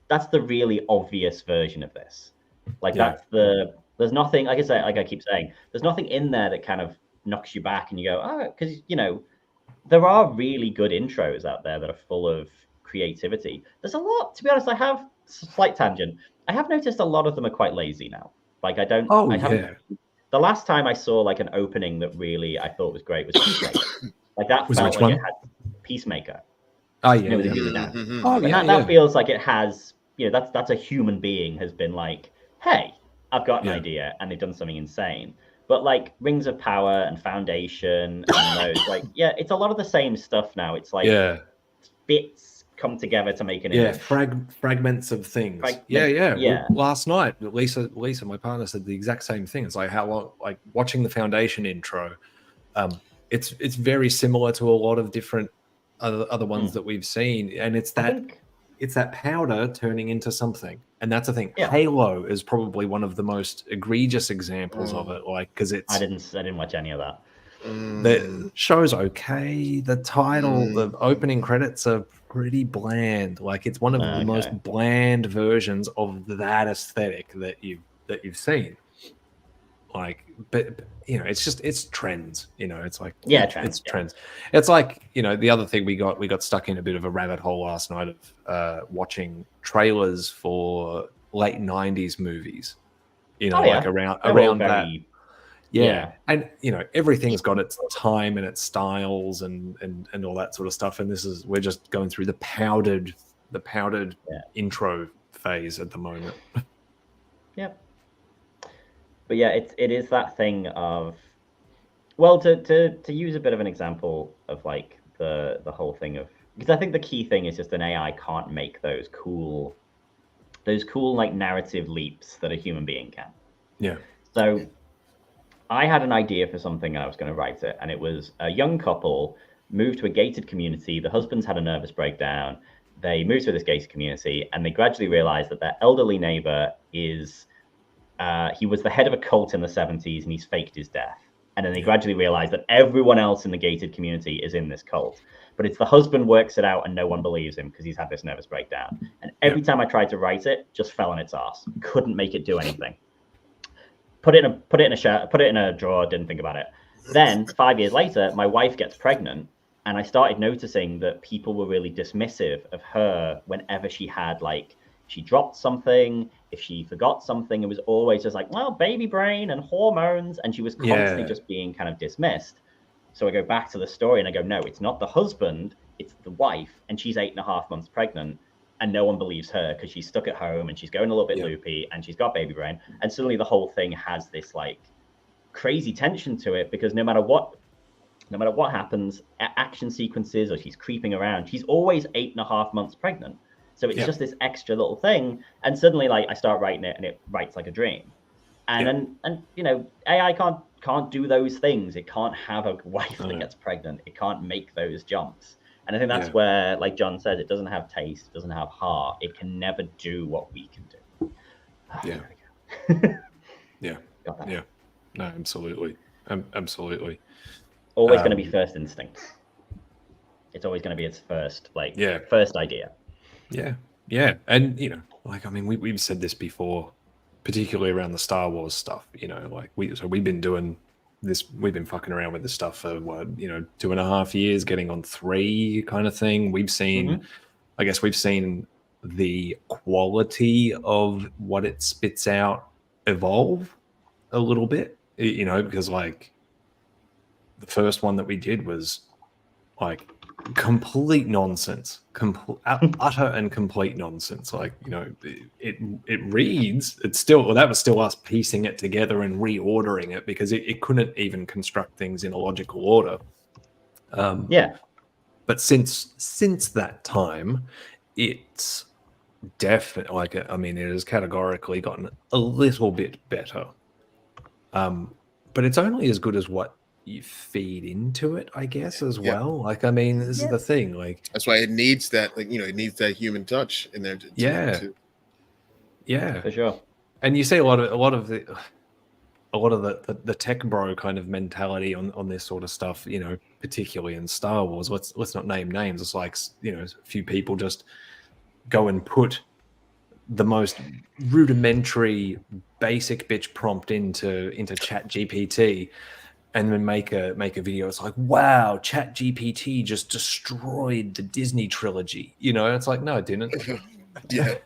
that's the really obvious version of this. Like there's nothing, like I keep saying, there's nothing in there that kind of knocks you back and you go, oh, because there are really good intros out there that are full of creativity. There's a lot, to be honest. I have slight tangent. I have noticed a lot of them are quite lazy now. Like I haven't. The last time I saw like an opening that really I thought was great was Peacemaker. Like that felt like it had Peacemaker. Oh yeah. That feels like it has. That's a human being has been like, hey, I've got an idea, and they've done something insane. But like Rings of Power and Foundation and those, like, it's a lot of the same stuff now. It's like bits come together to make an image. Fragments of things. Well, last night, Lisa, my partner, said the exact same thing. It's like how long, like watching the Foundation intro. It's very similar to a lot of different other ones that we've seen, and it's that powder turning into something. And that's the thing. Halo is probably one of the most egregious examples of it. Like, because I didn't watch any of that. The show's okay. The title, the opening credits are pretty bland. Like, it's one of the most bland versions of that aesthetic that you've seen. Like, but it's trends. It's like it's trends. It's like the other thing we got stuck in a bit of a rabbit hole last night of watching trailers for late '90s movies. Like around that. And everything's got its time and its styles and all that sort of stuff. And we're just going through the powdered intro phase at the moment. Yep. But it is that thing of, well, to use a bit of an example of like the whole thing of, because I think the key thing is just an AI can't make those cool like narrative leaps that a human being can. Yeah. So I had an idea for something and I was going to write it, and it was a young couple moved to a gated community. The husband's had a nervous breakdown. They moved to this gated community and they gradually realized that their elderly neighbor is he was the head of a cult in the 70s and he's faked his death. And then they gradually realized that everyone else in the gated community is in this cult. But it's the husband works it out and no one believes him because he's had this nervous breakdown. And every time I tried to write it, just fell on its ass. Couldn't make it do anything. Put it in a drawer, didn't think about it. Then 5 years later, my wife gets pregnant and I started noticing that people were really dismissive of her whenever she had she dropped something, if she forgot something, it was always just like, well, baby brain and hormones. And she was constantly just being kind of dismissed. So I go back to the story and I go, no, it's not the husband, it's the wife. And she's 8.5 months pregnant and no one believes her because she's stuck at home and she's going a little bit loopy and she's got baby brain. And suddenly the whole thing has this like crazy tension to it because no matter what happens, action sequences or she's creeping around, she's always 8.5 months pregnant. So it's just this extra little thing, and suddenly, I start writing it, and it writes like a dream. And AI can't do those things. It can't have a wife that gets pregnant. It can't make those jumps. And I think that's where, like John says, it doesn't have taste, it doesn't have heart. It can never do what we can do. No, absolutely, absolutely. Always going to be first instinct. It's always going to be its first idea. Yeah. And, we've said this before, particularly around the Star Wars stuff, we've been doing this, we've been fucking around with this stuff for 2.5 years, getting on 3 kind of thing. We've seen, I guess we've seen the quality of what it spits out evolve a little bit, because the first one that we did was complete nonsense, utter and complete nonsense. It reads, it's still, that was still us piecing it together and reordering it because it couldn't even construct things in a logical order. But since that time, it's definitely it has categorically gotten a little bit better. But it's only as good as what you feed into it, I guess, as Yeah. well. Like, I mean, this is the thing. Like, that's why it needs that, like, it needs that human touch in there. Yeah, For sure. and you see a lot of the tech bro kind of mentality on this sort of stuff. Particularly in Star Wars. Let's not name names. It's like a few people just go and put the most rudimentary, basic bitch prompt into Chat GPT, and then make a video. It's like, wow, Chat GPT just destroyed the Disney trilogy. It's like, no, it didn't. Yeah.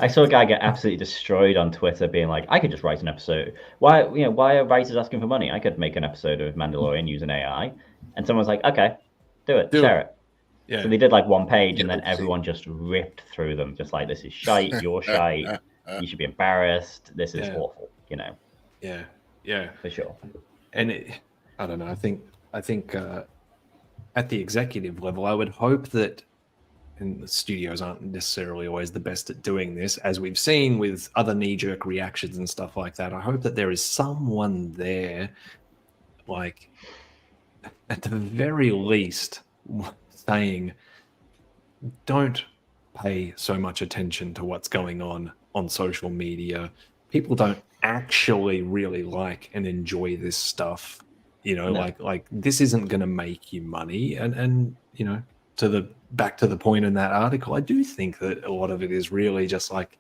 I saw a guy get absolutely destroyed on Twitter, being like, "I could just write an episode. Why are writers asking for money? I could make an episode of Mandalorian using AI." And someone's like, "Okay, do it, share it." Yeah. So they did like one page, and then everyone just ripped through them, just like, "This is shite. You're shite. You should be embarrassed. This is awful." Yeah, for sure. And I don't know. I think at the executive level, I would hope that. And the studios aren't necessarily always the best at doing this, as we've seen with other knee-jerk reactions and stuff like that. I hope that there is someone there, like, at the very least, saying, don't pay so much attention to what's going on social media. People don't actually really like and enjoy this stuff. No. like this isn't going to make you money. And back to the point in that article, I do think that a lot of it is really just like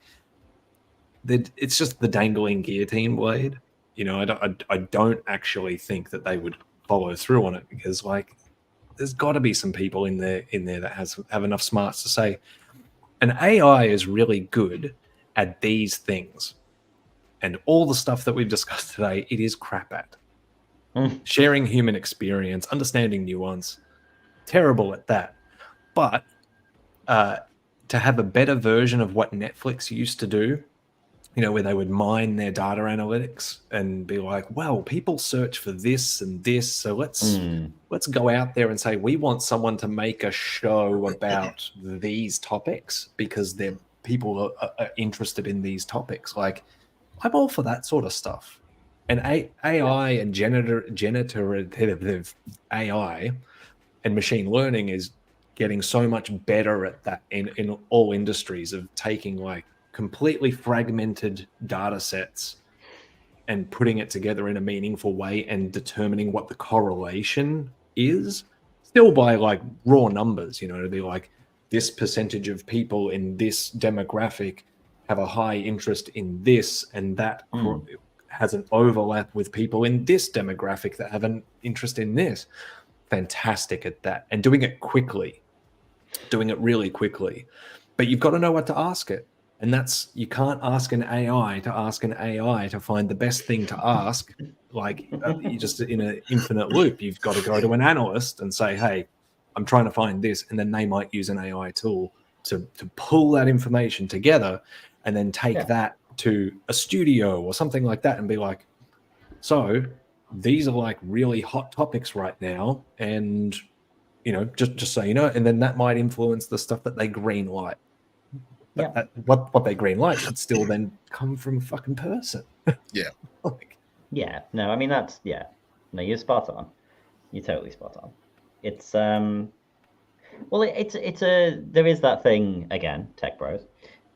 it's just the dangling guillotine blade. I don't actually think that they would follow through on it, because like there's got to be some people in there that have enough smarts to say an AI is really good at these things, and all the stuff that we've discussed today, it is crap at. Sharing human experience, understanding nuance, terrible at that. But to have a better version of what Netflix used to do, where they would mine their data analytics and be like, well, people search for this and this, so let's go out there and say, we want someone to make a show about these topics because people are interested in these topics. Like, I'm all for that sort of stuff. And AI and generative AI and machine learning is getting so much better at that in all industries, of taking like completely fragmented data sets and putting it together in a meaningful way and determining what the correlation is, still by like raw numbers, to be like, this percentage of people in this demographic have a high interest in this, and that has an overlap with people in this demographic that have an interest in this. Fantastic at that, and doing it really quickly. But you've got to know what to ask it, and that's, you can't ask an AI to find the best thing to ask. Like you just in an infinite loop. You've got to go to an analyst and say, hey, I'm trying to find this, and then they might use an AI tool to pull that information together and then take that to a studio or something like that and be like, so these are like really hot topics right now, and just so you know, and then that might influence the stuff that they green light. But what they green light should still then come from a fucking person. No, I mean no, you're spot on. You're totally spot on. It's there is that thing again, tech bros,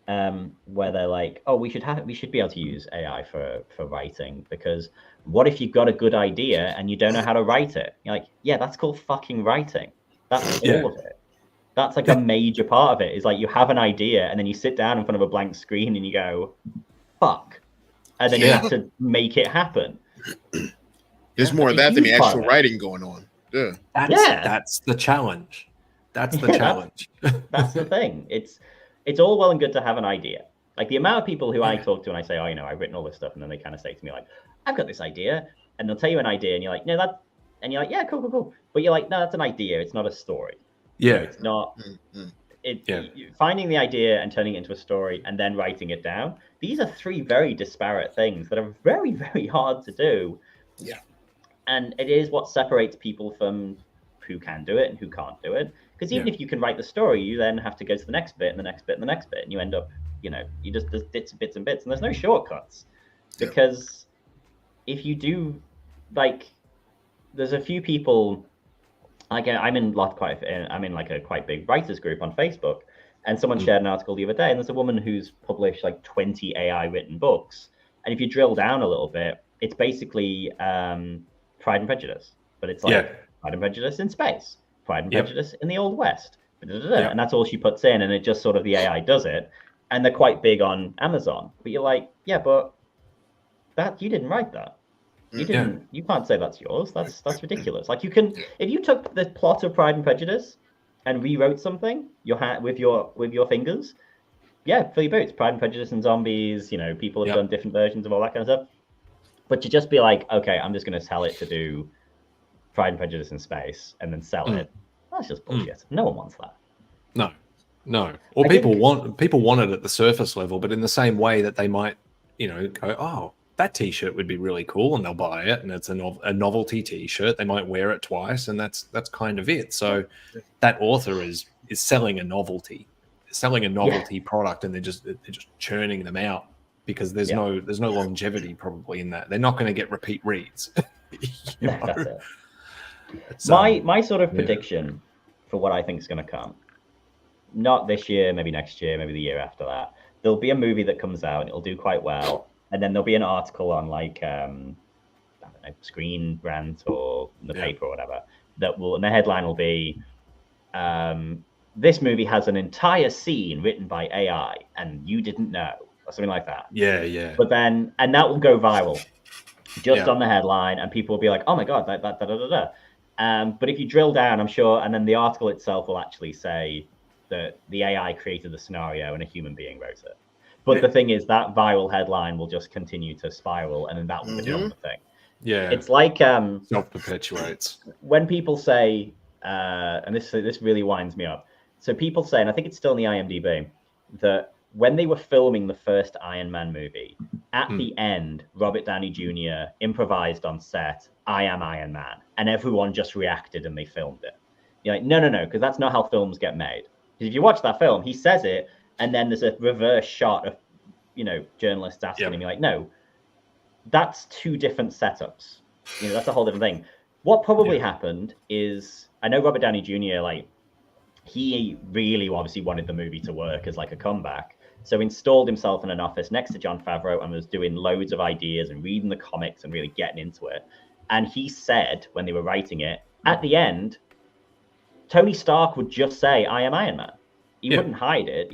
where they're like, oh, we should be able to use AI for writing, because what if you've got a good idea and you don't know how to write it? You're like, yeah, that's called fucking writing. That's all of it. That's like a major part of it, is like you have an idea and then you sit down in front of a blank screen and you go, fuck. And then you have to make it happen. There's more of that than the actual writing going on. Yeah. That's the challenge. That's the challenge. That's the thing. It's all well and good to have an idea. Like the amount of people who I talk to and I say, oh, I've written all this stuff, and then they kind of say to me like, I've got this idea, and they'll tell you an idea, and you're like, no, and you're like, yeah, cool. But you're like, no, that's an idea. It's not a story. Yeah. It's not. Finding the idea and turning it into a story and then writing it down. These are three very disparate things that are very, very hard to do. Yeah. And it is what separates people from who can do it and who can't do it. Because even if you can write the story, you then have to go to the next bit and the next bit and the next bit, and you end up, there's bits and bits, and there's no shortcuts. Because if you do, like, there's a few people. Like I'm in like a quite big writers group on Facebook, and someone shared an article the other day, and there's a woman who's published like 20 AI written books, and if you drill down a little bit, it's basically Pride and Prejudice, but it's like Pride and Prejudice in space, Pride and Prejudice in the Old West, and that's all she puts in, and it just sort of the AI does it, and they're quite big on Amazon, but you're like, yeah, but that you didn't write that. You didn't. You can't say that's yours. That's ridiculous. Like you can, if you took the plot of Pride and Prejudice and rewrote something with your fingers, yeah, fill your boots. Pride and Prejudice and zombies. You know, people have done different versions of all that kind of stuff. But to just be like, okay, I'm just going to tell it to do Pride and Prejudice in space and then sell it. That's just bullshit. No one wants that. No. Or people want it at the surface level, but in the same way that they might, go, oh, that T-shirt would be really cool, and they'll buy it, and it's a novelty T-shirt. They might wear it twice, and that's kind of it. So that author is selling a novelty, product, and they're just churning them out because there's no longevity probably in that. They're not going to get repeat reads. That's it. My sort of prediction for what I think is going to come, not this year, maybe next year, maybe the year after that. There'll be a movie that comes out and it'll do quite well. And then there'll be an article on like, I don't know, Screen Rant or the paper or whatever and the headline will be, this movie has an entire scene written by AI and you didn't know, or something like that. Yeah. But then, and that will go viral just on the headline, and people will be like, oh my God, but if you drill down, I'm sure, and then the article itself will actually say that the AI created the scenario and a human being wrote it. But the thing is, that viral headline will just continue to spiral, and then that will become the thing. Yeah, it's like self-perpetuates. When people say, and this really winds me up. So people say, and I think it's still in the IMDb, that when they were filming the first Iron Man movie, at the end, Robert Downey Jr. improvised on set, "I am Iron Man," and everyone just reacted and they filmed it. You're like, no, because that's not how films get made. Because if you watch that film, he says it. And then there's a reverse shot of, journalists asking him, like, no, that's two different setups. That's a whole different thing. What probably happened is, I know Robert Downey Jr., like, he really obviously wanted the movie to work as like a comeback. So installed himself in an office next to John Favreau and was doing loads of ideas and reading the comics and really getting into it. And he said, when they were writing it, at the end, Tony Stark would just say, "I am Iron Man." He wouldn't hide it,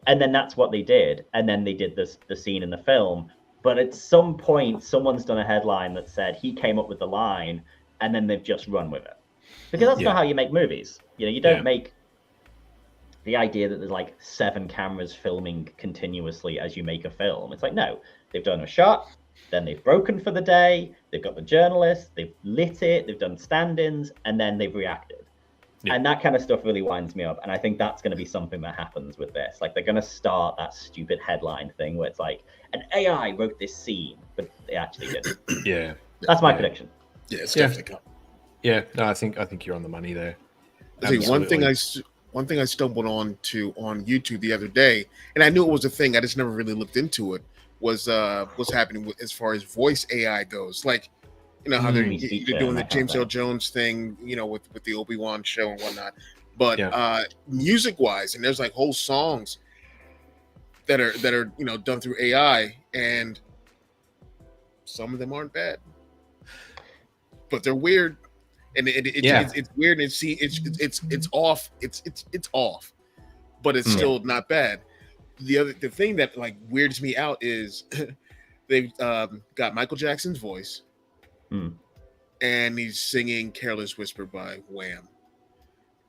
and then that's what they did. And then they did the scene in the film. But at some point, someone's done a headline that said he came up with the line, and then they've just run with it. Because that's not how you make movies. You don't make the idea that there's like 7 cameras filming continuously as you make a film. It's like, no, they've done a shot, then they've broken for the day, they've got the journalists, they've lit it, they've done stand-ins, and then they've reacted. And that kind of stuff really winds me up. And I think that's going to be something that happens with this. Like, they're going to start that stupid headline thing where it's like, an AI wrote this scene, but they actually didn't. That's my prediction. Yeah, it's definitely coming. Yeah, no, I think you're on the money there. One thing I stumbled on YouTube the other day, and I knew it was a thing, I just never really looked into it, was what's happening as far as voice AI goes. Like, how they're doing the James L. Jones thing, with the Obi-Wan show and whatnot. But music-wise, and there's like whole songs that are done through AI, and some of them aren't bad, but they're weird, and it's weird, and it's off. It's off, but it's still not bad. The thing that like weirds me out is they've got Michael Jackson's voice. And he's singing "Careless Whisper" by Wham,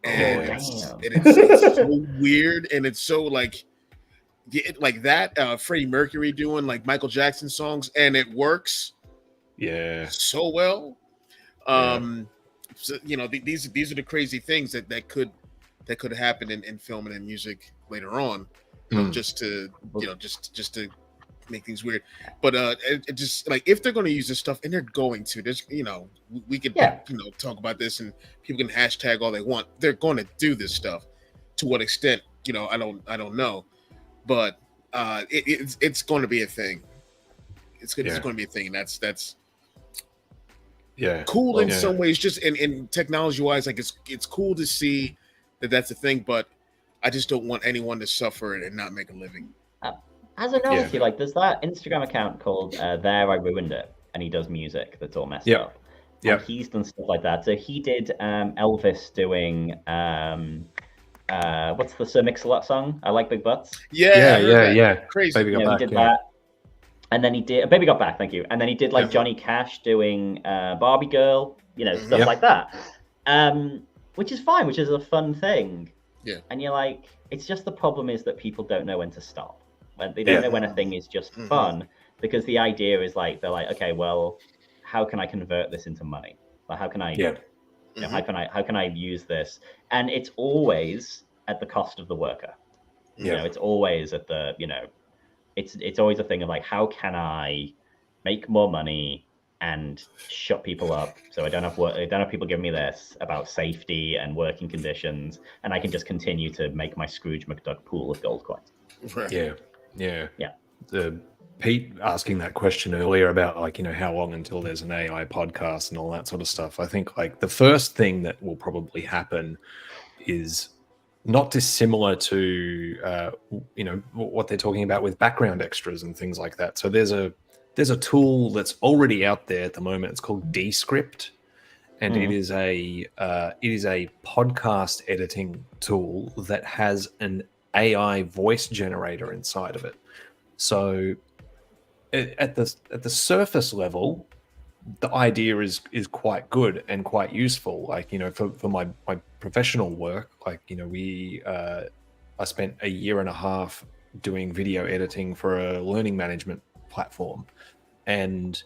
and it's so weird, and it's so like that Freddie Mercury doing like Michael Jackson songs, and it works so well. So, these are the crazy things that could happen in film and in music later on, just to make things weird. But it just like, if they're going to use this stuff, and they're going to, there's we could talk about this, and people can hashtag all they want. They're going to do this stuff. To what extent, I don't know, but it's going to be a thing. It's going to be a thing. And that's Yeah. cool in Yeah. some ways, just in technology wise, like it's cool to see that that's a thing, but I just don't want anyone to suffer and not make a living. As a novelty, like there's that Instagram account called There I Ruined It, and he does music that's all messed up. Yeah. And he's done stuff like that. So he did Elvis doing what's the Sir Mix-a-Lot song? I Like Big Butts. Yeah. Crazy. Baby Got He Back. did that. And then he did Baby Got Back, thank you. And then he did like Johnny Cash doing Barbie Girl, stuff like that. Which is fine, which is a fun thing. Yeah. And you're like, it's just the problem is that people don't know when to stop. They don't know when a thing is just fun, because the idea is like, they're like, okay, well, how can I convert this into money? Like, how can I, how can I use this? And it's always at the cost of the worker. It's always at the, it's always a thing of like, how can I make more money and shut people up so I don't have work, I don't have people giving me this about safety and working conditions, and I can just continue to make my Scrooge McDuck pool of gold coins. Right. Yeah. Pete asking that question earlier about like, how long until there's an AI podcast and all that sort of stuff. I think like the first thing that will probably happen is not dissimilar to what they're talking about with background extras and things like that. So there's a tool that's already out there at the moment. It's called Descript, and it is a podcast editing tool that has an AI voice generator inside of it. So at the surface level, the idea is quite good and quite useful. Like, for my professional work, like, I spent a year and a half doing video editing for a learning management platform, and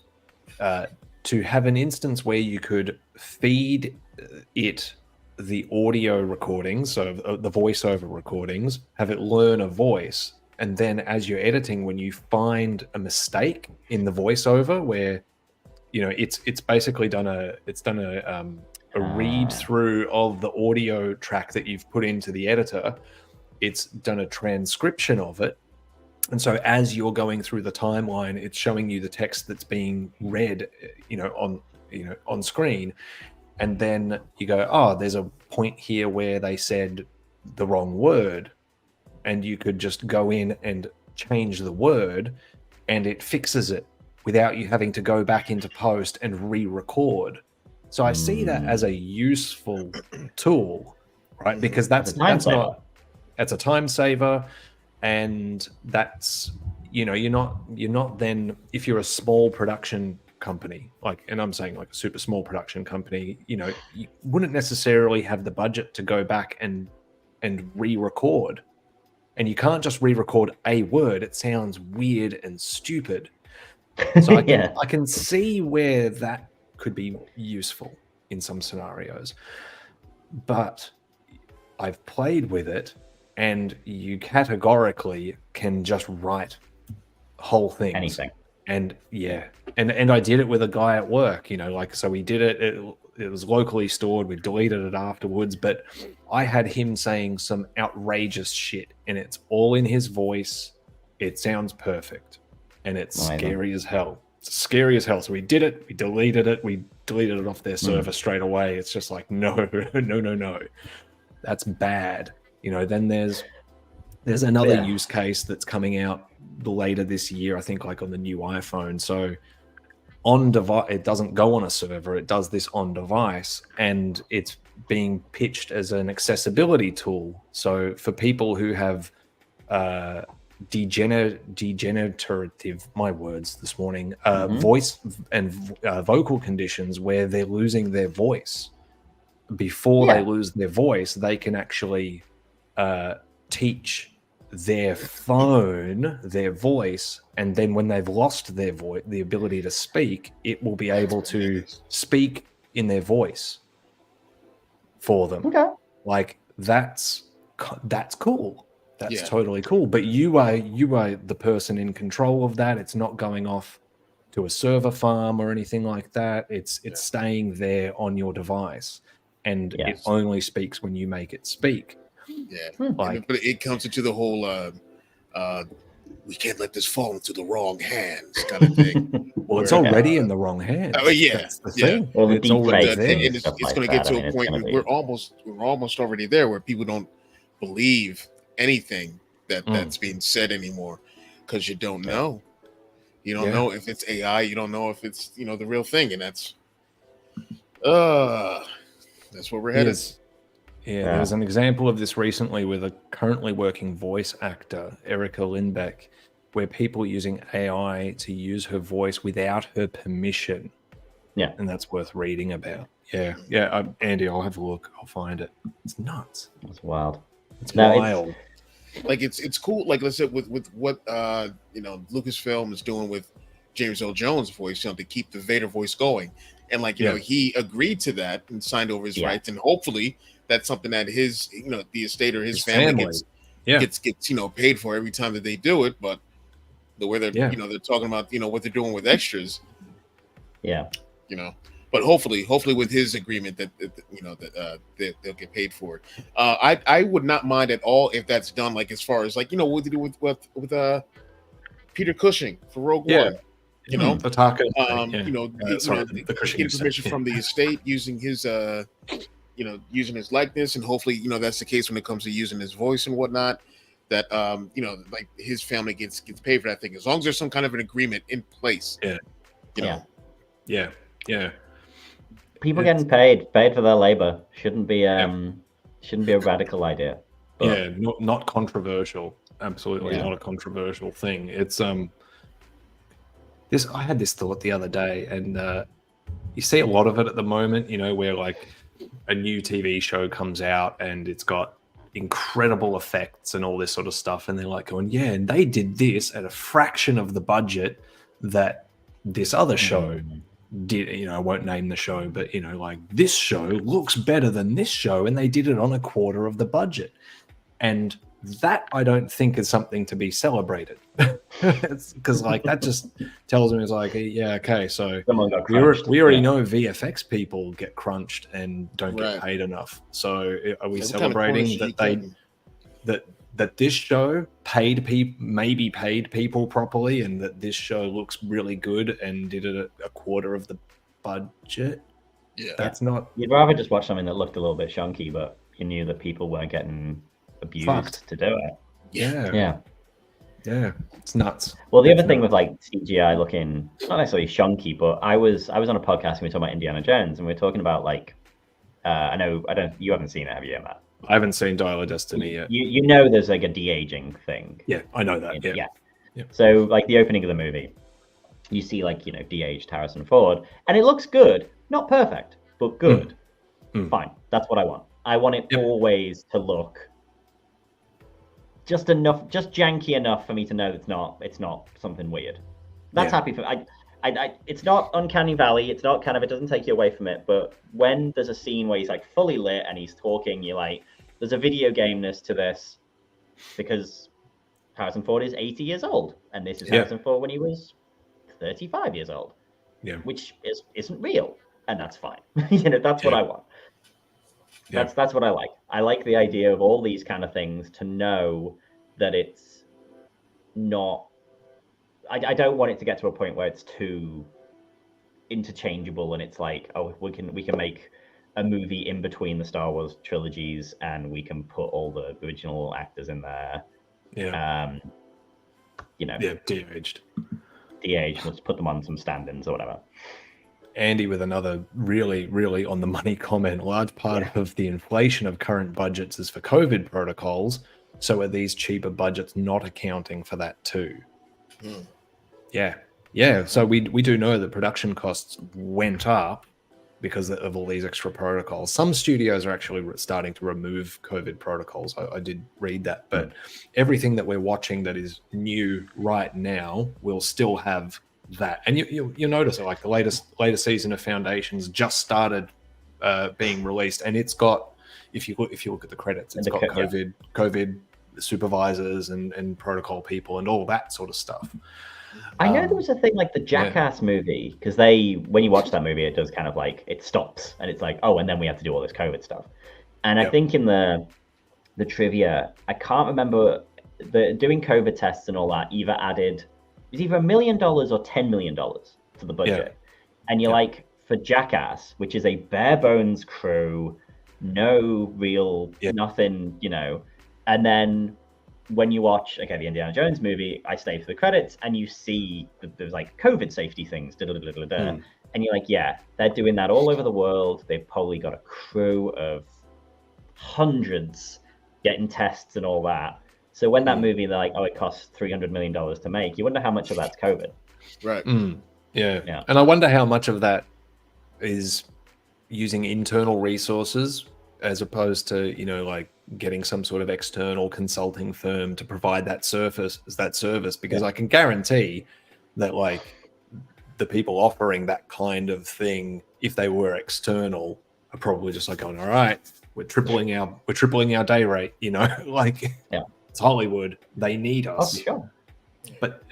to have an instance where you could feed it the audio recordings, so the voiceover recordings, have it learn a voice, and then as you're editing, when you find a mistake in the voiceover where it's basically done a read through of the audio track that you've put into the editor, it's done a transcription of it, and so as you're going through the timeline, it's showing you the text that's being read on screen. And then you go, oh, there's a point here where they said the wrong word. And you could just go in and change the word, and it fixes it without you having to go back into post and re-record. So I see that as a useful tool, right? Because that's a time saver. And that's, you're not then, if you're a small production company, like, and I'm saying like a super small production company, you wouldn't necessarily have the budget to go back and re-record, and you can't just re-record a word. It sounds weird and stupid. So I can see where that could be useful in some scenarios, but I've played with it, and you categorically can just write whole things. Anything. And and I did it with a guy at work, so we did it was locally stored, we deleted it afterwards, but I had him saying some outrageous shit, and it's all in his voice. It sounds perfect, and it's scary as hell. It's scary as hell. So we did it, we deleted it off their server straight away. It's just like, no, that's bad. Then there's another use case that's coming out later this year, I think, like on the new iPhone. So on device, it doesn't go on a server, it does this on device, and it's being pitched as an accessibility tool. So for people who have degenerative, my words this morning, voice and vocal conditions where they're losing their voice, before they lose their voice, they can actually teach their phone their voice, and then when they've lost their voice, the ability to speak, it will be able to speak in their voice for them. Like that's cool. That's totally cool. But you are the person in control of that. It's not going off to a server farm or anything like that. It's staying there on your device, and it only speaks when you make it speak. But it comes into the whole we can't let this fall into the wrong hands, kind of thing. Well, it's already in the wrong hands. Oh yeah, That's the thing. Well, the It's deep already fakes there. and it's going to get to a point where we're almost already there, where people don't believe anything that's being said anymore, because you don't know. You don't know if it's AI. You don't know if it's the real thing, and that's where we're headed. There was an example of this recently with a currently working voice actor, Erica Lindbeck, where people using AI to use her voice without her permission. Yeah, and that's worth reading about. Andy, I'll have a look. I'll find it. It's nuts. It's wild. It's wild. Like it's cool. Like let's say with what Lucasfilm is doing with James Earl Jones' voice, to keep the Vader voice going, and he agreed to that and signed over his rights, and hopefully that's something that his the estate or his family gets paid for every time that they do it. But the way they're they're talking about what they're doing with extras, but hopefully with his agreement that they'll get paid for it. I would not mind at all if that's done, like as far as what they do with Peter Cushing for Rogue One. The Tarkin, the Cushing permission from the estate using his using his likeness, and hopefully that's the case when it comes to using his voice and whatnot. That like his family gets paid for that thing, as long as there's some kind of an agreement in place. People getting paid for their labor shouldn't be a radical idea. But... not controversial. Absolutely not a controversial thing. It's this. I had this thought the other day, and you see a lot of it at the moment. Where like a new TV show comes out and it's got incredible effects and all this sort of stuff, and they're like going, and they did this at a fraction of the budget that this other show did. I won't name the show, but like this show looks better than this show, and they did it on a quarter of the budget. And that I don't think is something to be celebrated, because like that just tells me it's like, okay, so we already know VFX people get crunched and don't get paid enough. So are we celebrating that this show paid people properly, and that this show looks really good and did it at a quarter of the budget? That's not. You'd rather just watch something that looked a little bit shonky, but you knew that people weren't getting abused to do it. Yeah, it's nuts. Well, the other thing with like CGI looking not necessarily shonky, but I was on a podcast and we were talking about Indiana Jones, and we were talking about like you haven't seen it, have you, Matt? I haven't seen Dial of Destiny yet. You know there's like a de-aging thing. Yeah, I know that. Yeah. So like the opening of the movie, you see like de-aged Harrison Ford, and it looks good, not perfect, but good. Fine, that's what I want. I want it always to look just enough, just janky enough for me to know it's not something weird. That's happy for I it's not Uncanny Valley. It's not it doesn't take you away from it. But when there's a scene where he's like fully lit and he's talking, you're like, there's a video game-ness to this, because Harrison Ford is 80 years old, and this is Harrison Ford when he was 35 years old. Which isn't real, and that's fine. That's what I want. That's what I like. I like the idea of all these kind of things, to know that it's not. I don't want it to get to a point where it's too interchangeable, and it's like, oh, we can make a movie in between the Star Wars trilogies, and we can put all the original actors in there. De-aged. Let's put them on some stand-ins or whatever. Andy with another really, really on the money comment. A large part of the inflation of current budgets is for COVID protocols. So are these cheaper budgets not accounting for that too? Yeah. So we do know that production costs went up because of all these extra protocols. Some studios are actually starting to remove COVID protocols. I did read that, but everything that we're watching that is new right now will still have that. And you notice it, like the latest season of Foundations just started being released, and it's got, if you look at the credits, it's got COVID supervisors and protocol people and all that sort of stuff. I know there was a thing like the Jackass movie, because when you watch that movie, it does kind of like, it stops and it's like, oh, and then we have to do all this COVID stuff. And I think in the trivia, I can't remember the doing COVID tests and all that either added, it's either $1 million or $10 million to the budget. And you're like, for Jackass, which is a bare bones crew, no real, nothing, you know. And then when you watch, the Indiana Jones movie, I stayed for the credits, and you see there's like COVID safety things, and you're like, yeah, they're doing that all over the world. They've probably got a crew of hundreds getting tests and all that. So when that movie, they're like, oh, it costs $300 million to make, you wonder how much of that's COVID. Right. Yeah. And I wonder how much of that is using internal resources as opposed to, you know, like getting some sort of external consulting firm to provide that service, because I can guarantee that like the people offering that kind of thing, if they were external, are probably just like going, all right, we're tripling our day rate, you know, like it's Hollywood, they need us. Oh, sure. But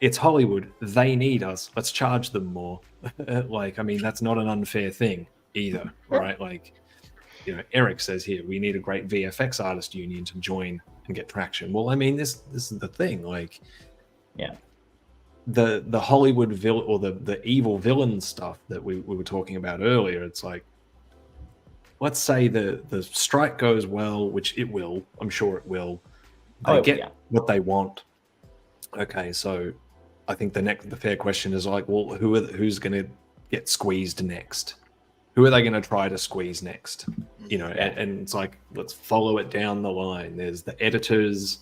it's Hollywood, they need us, let's charge them more. Like, I mean, that's not an unfair thing either, right? Like, you know, Eric says here, we need a great VFX artist union to join and get traction. Well, I mean, this is the thing, like, the Hollywood villain, or the evil villain stuff that we were talking about earlier, it's like, let's say the strike goes well, which it will, I'm sure it will. They get what they want. Okay, so I think the fair question is like, well, who's going to get squeezed next? Who are they going to try to squeeze next? You know, and it's like, let's follow it down the line. There's the editors,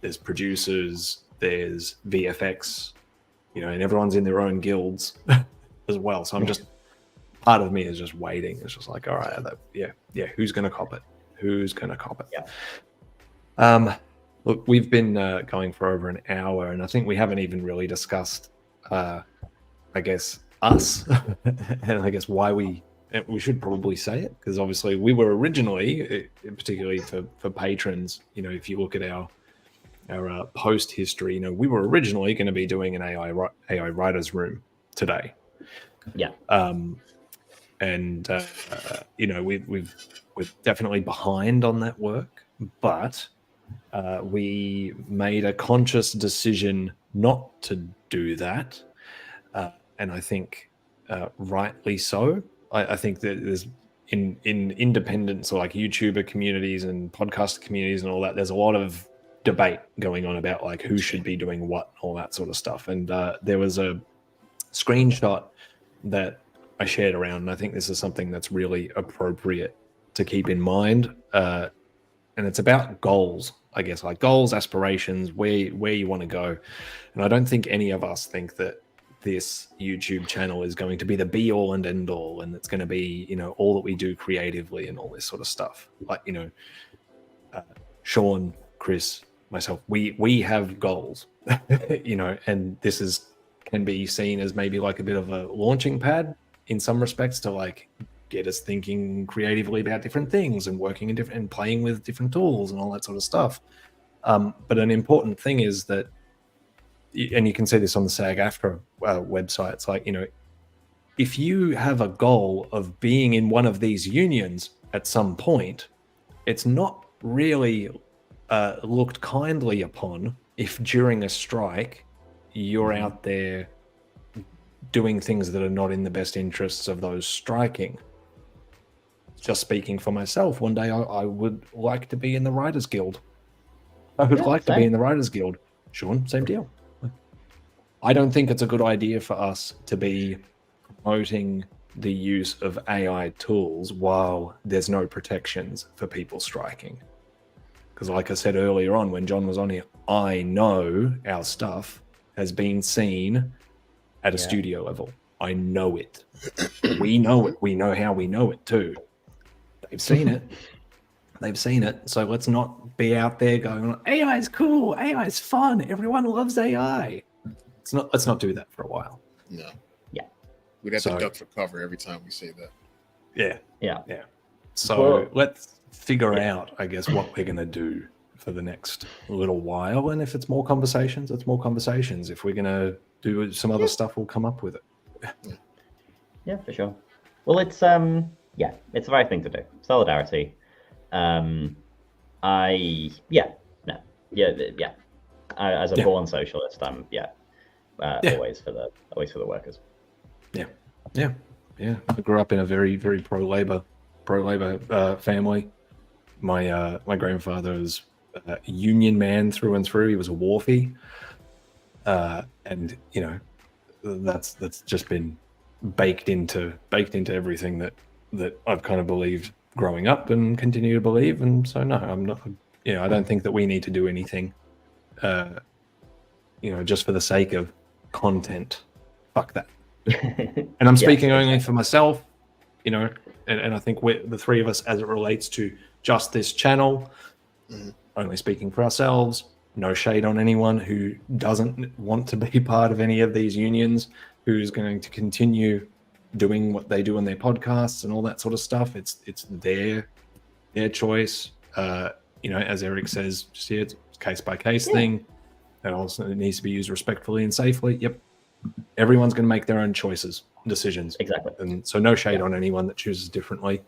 there's producers, there's VFX, you know, and everyone's in their own guilds as well. So I'm just, part of me is just waiting. It's just like, all right, who's going to cop it? Who's going to cop it? Look, we've been going for over an hour, and I think we haven't even really discussed, I guess, us, and I guess why we should probably say it, because obviously we were originally, particularly for patrons, you know, if you look at our post history, you know, we were originally going to be doing an AI writers room today. You know, we're definitely behind on that work, but we made a conscious decision not to do that, and I think rightly so. I think that there's in independents, or like YouTuber communities and podcast communities and all that, there's a lot of debate going on about like who should be doing what, all that sort of stuff. And there was a screenshot that I shared around, and I think this is something that's really appropriate to keep in mind. And it's about goals, I guess, like goals, aspirations, where you want to go. And I don't think any of us think that this YouTube channel is going to be the be all and end all, and it's going to be, you know, all that we do creatively and all this sort of stuff. Like, you know, Sean, Chris, myself, we have goals, you know, and this can be seen as maybe like a bit of a launching pad in some respects to like get us thinking creatively about different things and working in different and playing with different tools and all that sort of stuff. But an important thing is that, and you can see this on the SAG-AFTRA website, it's like, you know, if you have a goal of being in one of these unions at some point, it's not really looked kindly upon if during a strike you're out there doing things that are not in the best interests of those striking. Just speaking for myself, one day I would like to be in the Writers Guild. I would like to be in the Writers Guild. Sean, same deal. I don't think it's a good idea for us to be promoting the use of AI tools while there's no protections for people striking. Because like I said earlier on when John was on here, I know our stuff has been seen at a studio level. I know it. We know it. We know how we know it too. They've seen it. They've seen it. So let's not be out there going, AI is cool. AI is fun. Everyone loves AI. Let's not do that for a while. No. Yeah. We'd have to duck for cover every time we say that. Yeah. So let's figure out, I guess, what we're going to do for the next little while. And if it's more conversations, it's more conversations. If we're going to do some other stuff, we'll come up with it. Yeah, for sure. Well, it's the right thing to do. Solidarity. yeah. As a born socialist, I'm always for the workers. Yeah. I grew up in a very, very pro-labor family. My grandfather was a union man through and through. He was a wharfie, and that's just been baked into everything that I've kind of believed growing up and continue to believe. And so no, I'm not. I don't think that we need to do anything, just for the sake of content. Fuck that. And I'm speaking only for myself, and I think the three of us, as it relates to just this channel, only speaking for ourselves. No shade on anyone who doesn't want to be part of any of these unions, who's going to continue doing what they do on their podcasts and all that sort of stuff. It's their choice. As Eric says, just here, it's a case by case thing. And also it needs to be used respectfully and safely. Yep. Everyone's going to make their own decisions. Exactly. And so no shade on anyone that chooses differently.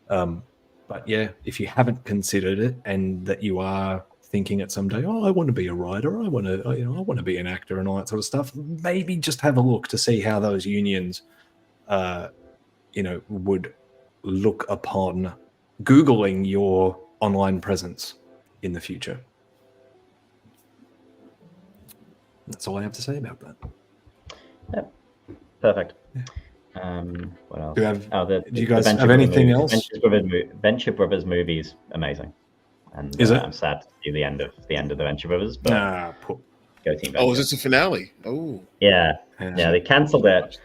But yeah, if you haven't considered it and that you are thinking at some day, I want to be a writer, I want to be an actor and all that sort of stuff, maybe just have a look to see how those unions, would look upon Googling your online presence in the future. That's all I have to say about that. Yep. Perfect. Yeah. What else? Do you guys have anything else? Venture Brothers movies, amazing. And is it? I'm sad to see the end of the Venture Brothers, but go Team Venture. Oh, is this a finale? Oh, yeah. They cancelled it.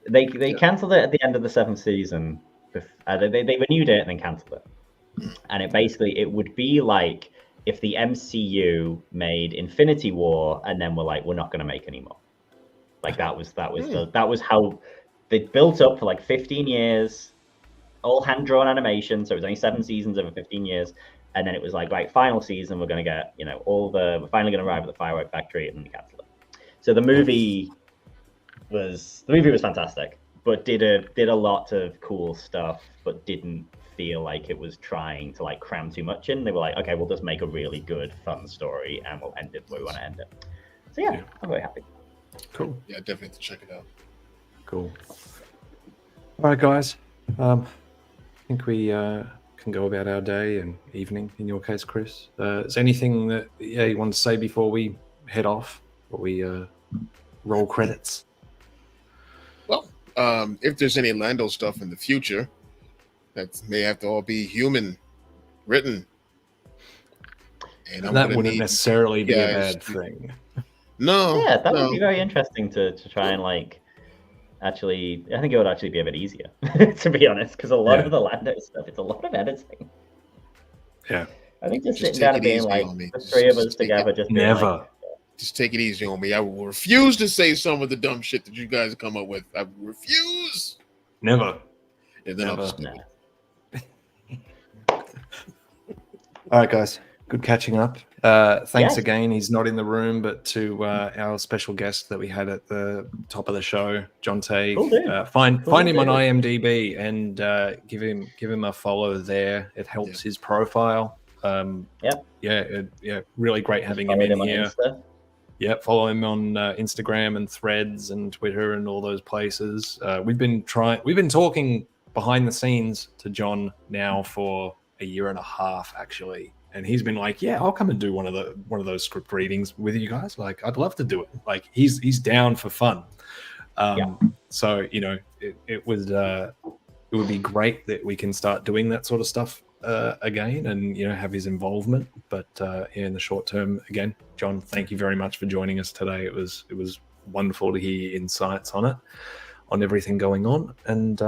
They cancelled it at the end of the 7th season. They renewed it and then cancelled it. And it would be like if the MCU made Infinity War and then we're not going to make any more. Like that was how they built up for like 15 years, all hand drawn animation. So it was only 7 seasons over 15 years. And then it was like, right, final season, we're going to get, we're finally going to arrive at the firework factory, and then we cancel it. So the movie was fantastic, but did a lot of cool stuff, but didn't feel like it was trying to like cram too much in. They were like, okay, we'll just make a really good, fun story, and we'll end it where we want to end it. So yeah. I'm very happy. Cool. Yeah, definitely have to check it out. Cool. All right, guys. I think we can go about our day and evening, in your case, Chris. Is there anything that you want to say before we head off, before we roll credits? Well, if there's any Lando stuff in the future, that may have to all be human written. And that wouldn't necessarily be a bad thing. No. Yeah, that would be very interesting to try and like actually. I think it would actually be a bit easier, to be honest, because a lot of the Lando stuff, it's a lot of editing. Yeah. I think just sitting down and being like the three of us together, just never. Just take it easy on me. I will refuse to say some of the dumb shit that you guys come up with. I will refuse. Never. And then Never. I'll All right, guys. Good catching up. Thanks again. He's not in the room, but to our special guest that we had at the top of the show, John Tague. Find him on IMDb and give him a follow there. It helps his profile. Really great having him in here. Yeah, follow him on Instagram and Threads and Twitter and all those places. We've been talking behind the scenes to John now for a year and a half, actually. And he's been like, "Yeah, I'll come and do one of those script readings with you guys. Like, I'd love to do it. Like, he's down for fun." So it would be great that we can start doing that sort of stuff again, and have his involvement. But in the short term, again, John, thank you very much for joining us today. It was wonderful to hear your insights on everything going on. And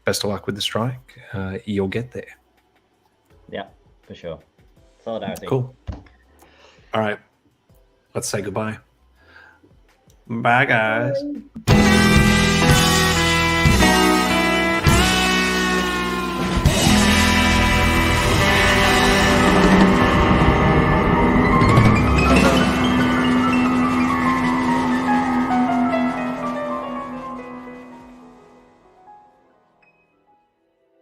best of luck with the strike. You'll get there. Yeah. For sure. Solidarity. Cool. All right. Let's say goodbye. Bye, guys.